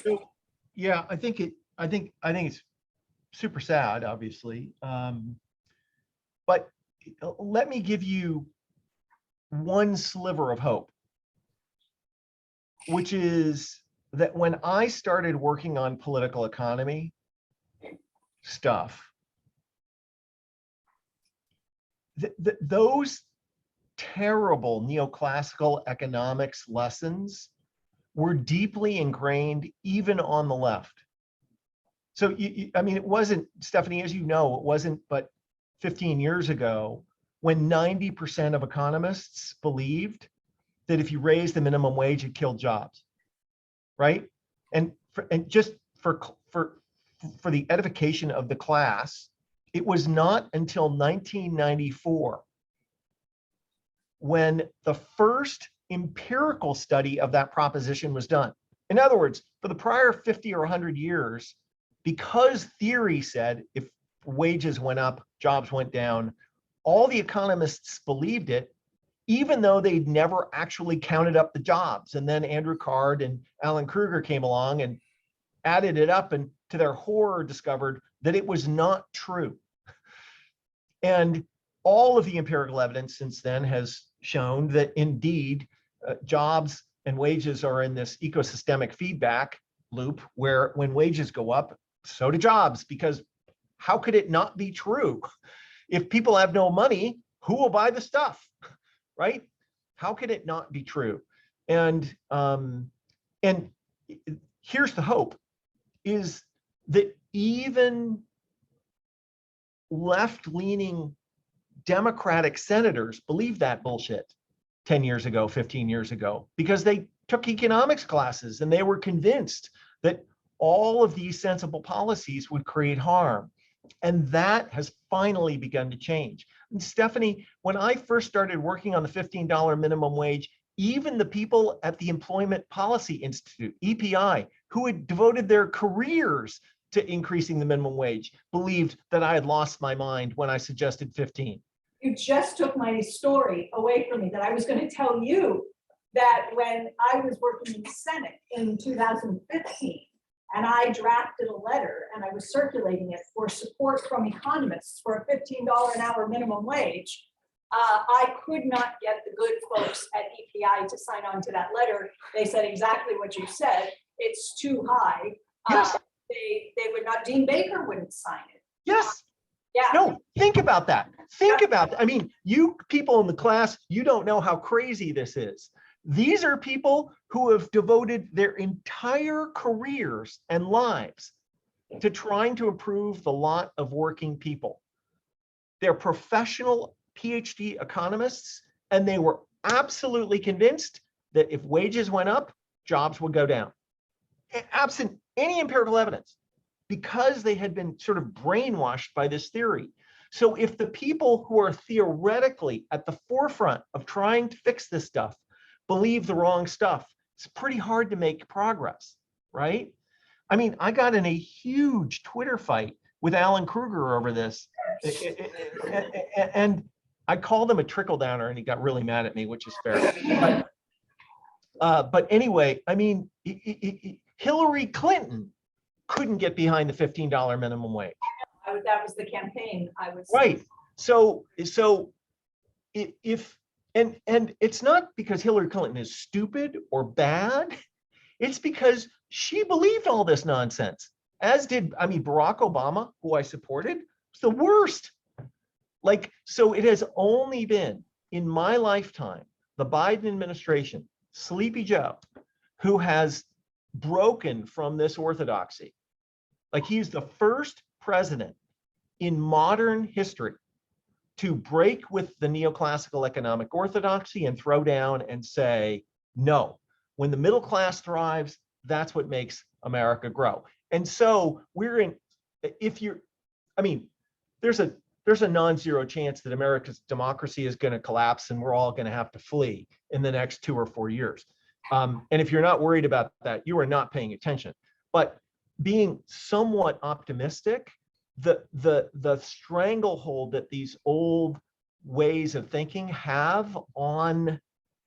yeah, I think it's super sad, obviously. But let me give you one sliver of hope, which is that when I started working on political economy stuff, those terrible neoclassical economics lessons were deeply ingrained even on the left. So, I mean, it wasn't, Stephanie, as you know, it wasn't but 15 years ago when 90% of economists believed that if you raised the minimum wage, it killed jobs, right? And just for the edification of the class, it was not until 1994 when the first empirical study of that proposition was done. In other words, for the prior 50 or 100 years, because theory said if wages went up, jobs went down, all the economists believed it, even though they'd never actually counted up the jobs. And then Andrew Card and Alan Kruger came along and added it up, and to their horror discovered that it was not true. And all of the empirical evidence since then has shown that indeed jobs and wages are in this ecosystemic feedback loop where when wages go up, so do jobs, because how could it not be true? If people have no money, who will buy the stuff, right? How could it not be true? And here's the hope, is that even left-leaning Democratic senators believed that bullshit 10 years ago, 15 years ago, because they took economics classes and they were convinced that all of these sensible policies would create harm. And that has finally begun to change. And Stephanie, when I first started working on the $15 minimum wage, even the people at the Employment Policy Institute, EPI, who had devoted their careers to increasing the minimum wage, believed that I had lost my mind when I suggested 15. You just took my story away from me, that I was going to tell you that when I was working in the Senate in 2015, And I drafted a letter and I was circulating it for support from economists for a $15 an hour minimum wage. I could not get the good folks at EPI to sign on to that letter. They said exactly what you said. It's too high. Yes. They would not, Dean Baker wouldn't sign it. Yes. Yeah. No, think about that. Think about that. I mean, you people in the class, you don't know how crazy this is. These are people who have devoted their entire careers and lives to trying to improve the lot of working people. They're professional PhD economists, and they were absolutely convinced that if wages went up, jobs would go down, absent any empirical evidence, because they had been sort of brainwashed by this theory. So if the people who are theoretically at the forefront of trying to fix this stuff believe the wrong stuff, it's pretty hard to make progress, right? I mean, I got in a huge Twitter fight with Alan Kruger over this. And I called him a trickle downer and he got really mad at me, which is fair. But anyway, I mean, Hillary Clinton couldn't get behind the $15 minimum wage. That was the campaign I was. Right. So if and it's not because Hillary Clinton is stupid or bad. It's because she believed all this nonsense, as did, I mean, Barack Obama, who I supported, was the worst. Like, so it has only been in my lifetime, the Biden administration, Sleepy Joe, who has broken from this orthodoxy. Like, he's the first president in modern history to break with the neoclassical economic orthodoxy and throw down and say, no, when the middle class thrives, that's what makes America grow. And so we're in, if you're, I mean, there's a non-zero chance that America's democracy is going to collapse and we're all going to have to flee in the next 2 or 4 years. And if you're not worried about that, you are not paying attention. But being somewhat optimistic, the stranglehold that these old ways of thinking have on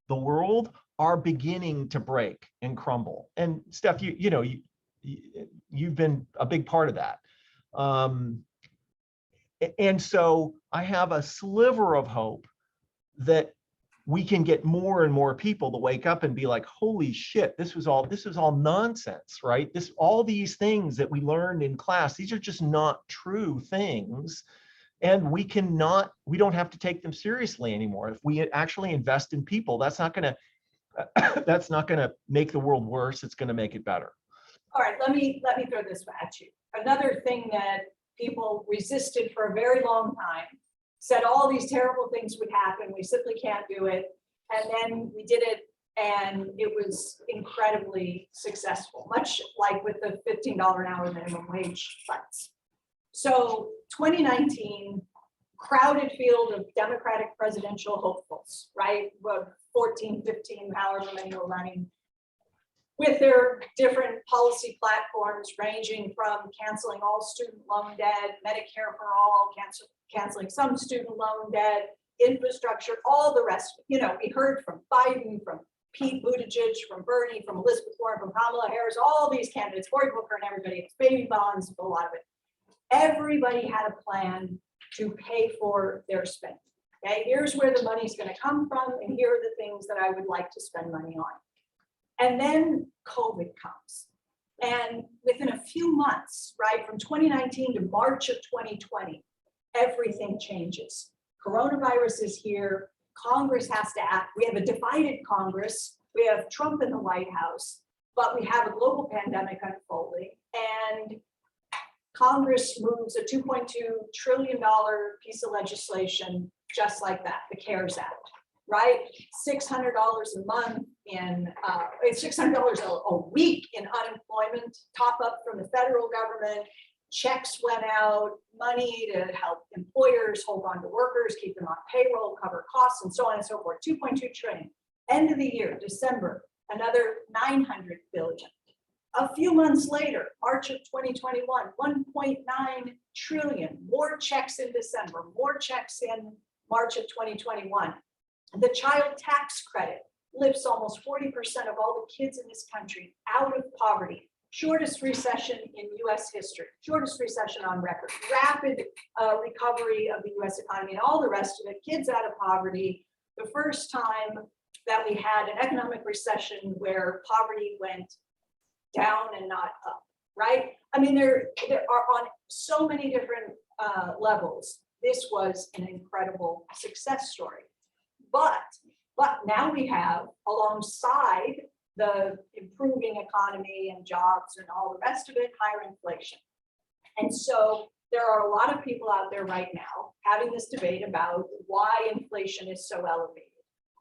the world are beginning to break and crumble. And Steph, you've been a big part of that. And so I have a sliver of hope that we can get more and more people to wake up and be like, holy shit, this was all nonsense, right? All these things that we learned in class, these are just not true things. And we don't have to take them seriously anymore. If we actually invest in people, that's not gonna make the world worse. It's gonna make it better. All right, let me throw this at you. Another thing that people resisted for a very long time, said all these terrible things would happen. We simply can't do it. And then we did it and it was incredibly successful, much like with the $15 an hour minimum wage fights. So 2019, crowded field of Democratic presidential hopefuls, right? Well, 14, 15, however many were running, with their different policy platforms ranging from canceling all student loan debt, Medicare for all, canceling some student loan debt, infrastructure, all the rest. You know, we heard from Biden, from Pete Buttigieg, from Bernie, from Elizabeth Warren, from Kamala Harris, all these candidates, Cory Booker and everybody, baby bonds, a lot of it. Everybody had a plan to pay for their spending. Okay, here's where the money's going to come from, and here are the things that I would like to spend money on. And then COVID comes. And within a few months, right, from 2019 to March of 2020, everything changes. Coronavirus is here. Congress has to act. We have a divided Congress. We have Trump in the White House, but we have a global pandemic unfolding. And Congress moves a $2.2 trillion piece of legislation just like that, the CARES Act, right? $600 a month in, it's $600 a week in unemployment, top up from the federal government, checks went out, money to help employers hold on to workers, keep them on payroll, cover costs, and so on and so forth, 2.2 trillion. End of the year, December, another 900 billion. A few months later, March of 2021, 1.9 trillion, more checks in December, more checks in March of 2021. The child tax credit lifts almost 40% of all the kids in this country out of poverty shortest recession in US history, shortest recession on record, rapid recovery of the US economy and all the rest of it, kids out of poverty, the first time that we had an economic recession where poverty went down and not up, right? I mean, there are on so many different levels. This was an incredible success story. But now we have, alongside the improving economy and jobs and all the rest of it, higher inflation. And so there are a lot of people out there right now having this debate about why inflation is so elevated.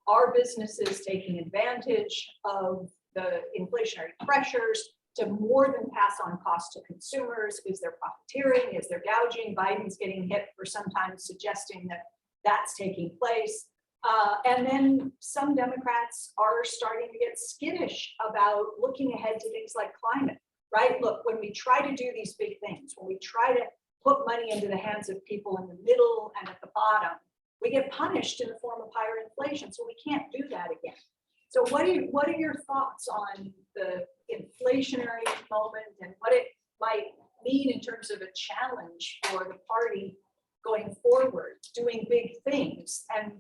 Are businesses taking advantage of the inflationary pressures to more than pass on costs to consumers? Is there profiteering? Is there gouging? Biden's getting hit for sometimes suggesting that that's taking place. And then some Democrats are starting to get skittish about looking ahead to things like climate, right? Look, when we try to do these big things, when we try to put money into the hands of people in the middle and at the bottom, we get punished in the form of higher inflation. So we can't do that again. So what are your thoughts on the inflationary moment and what it might mean in terms of a challenge for the party going forward, doing big things and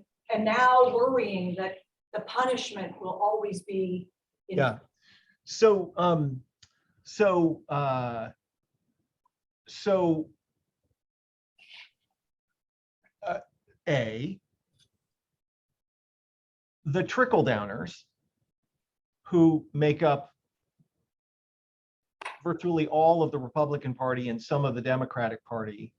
now worrying that the punishment will always be Yeah. So the trickle downers who make up virtually all of the Republican Party and some of the Democratic Party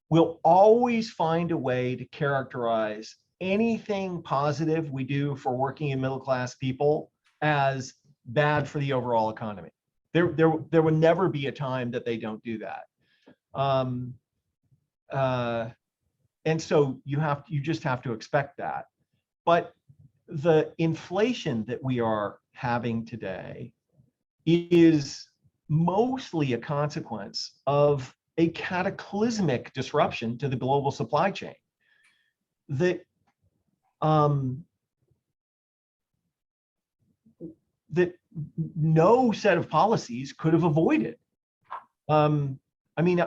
will always find a way to characterize anything positive we do for working and middle class people as bad for the overall economy. There will never be a time that they don't do that. And so you just have to expect that. But the inflation that we are having today is mostly a consequence of a cataclysmic disruption to the global supply chain that no set of policies could have avoided. I mean,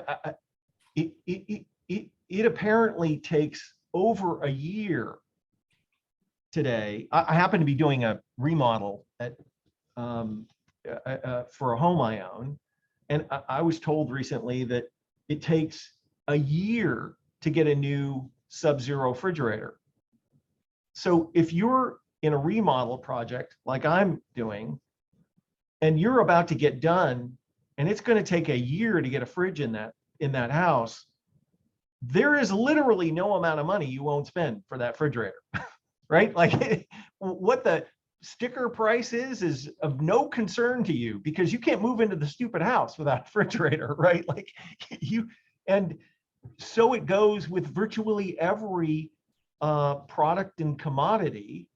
it apparently takes over a year today. I happen to be doing a remodel at for a home I own, and I was told recently that it takes a year to get a new sub-zero refrigerator. So if you're in a remodel project like I'm doing, and you're about to get done, and it's going to take a year to get a fridge in that house, there is literally no amount of money you won't spend for that refrigerator, right? Like what the sticker price is of no concern to you because you can't move into the stupid house without a refrigerator, right? Like and so it goes with virtually every product and commodity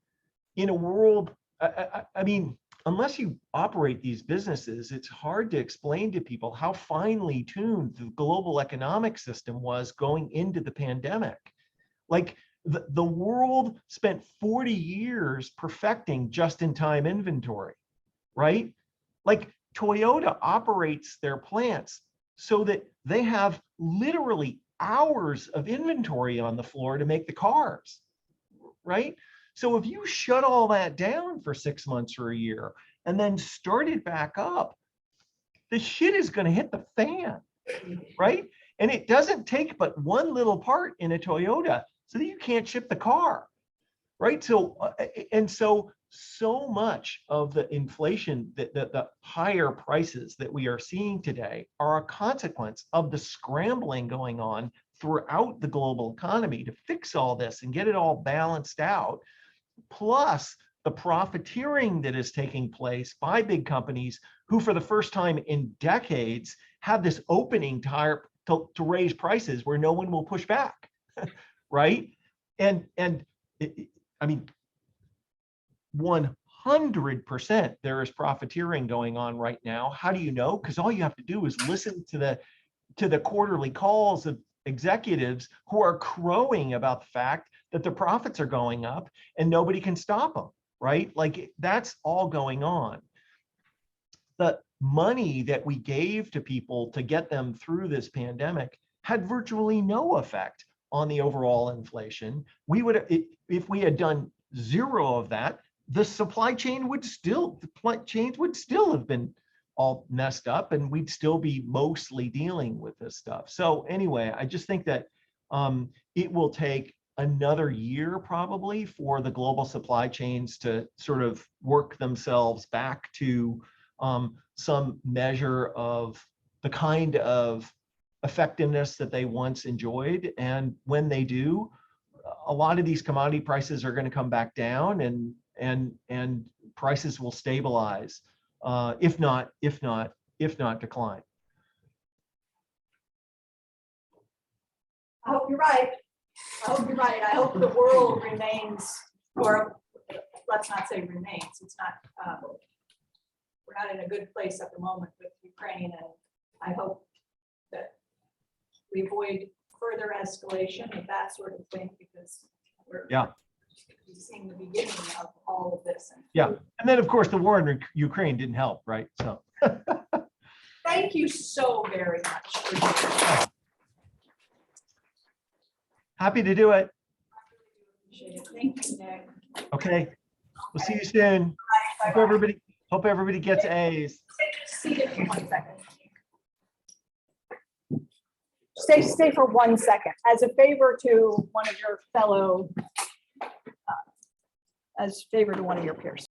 in a world. I mean, unless you operate these businesses, it's hard to explain to people how finely tuned the global economic system was going into the pandemic. Like the world spent 40 years perfecting just-in-time inventory, right? Like Toyota operates their plants so that they have literally hours of inventory on the floor to make the cars, right? So if you shut all that down for 6 months or a year and then start it back up, the shit is going to hit the fan, right? And it doesn't take but one little part in a Toyota so that you can't ship the car, right? So, so much of the inflation, the higher prices that we are seeing today are a consequence of the scrambling going on throughout the global economy to fix all this and get it all balanced out, plus the profiteering that is taking place by big companies who for the first time in decades have this opening to raise prices where no one will push back, right? And I mean, 100% there is profiteering going on right now. How do you know? Because all you have to do is listen to the quarterly calls of executives who are crowing about the fact that the profits are going up and nobody can stop them, right? Like that's all going on. money that we gave to people to get them through this pandemic had virtually no effect on the overall inflation. We would, if we had done zero of that, the supply chains would still have been all messed up, and we'd still be mostly dealing with this stuff. So anyway, I just think that it will take another year probably for the global supply chains to sort of work themselves back to some measure of the kind of effectiveness that they once enjoyed. And when they do, a lot of these commodity prices are going to come back down, and prices will stabilize, if not decline. I hope you're right. I hope you're right. I hope the world remains, or let's not say remains. It's not, we're not in a good place at the moment with Ukraine, and I hope that we avoid further escalation of that sort of thing, because we're seeing the beginning of all of this. Yeah, and then of course the war in Ukraine didn't help, right? So thank you so very much for doing that. Happy to do it. Appreciate it. Thank you, Nick. Okay, we'll see you soon. Bye. Hope everybody gets A's. See you for 1 second. Stay for 1 second, as a favor to one of your fellow, as favor to one of your peers.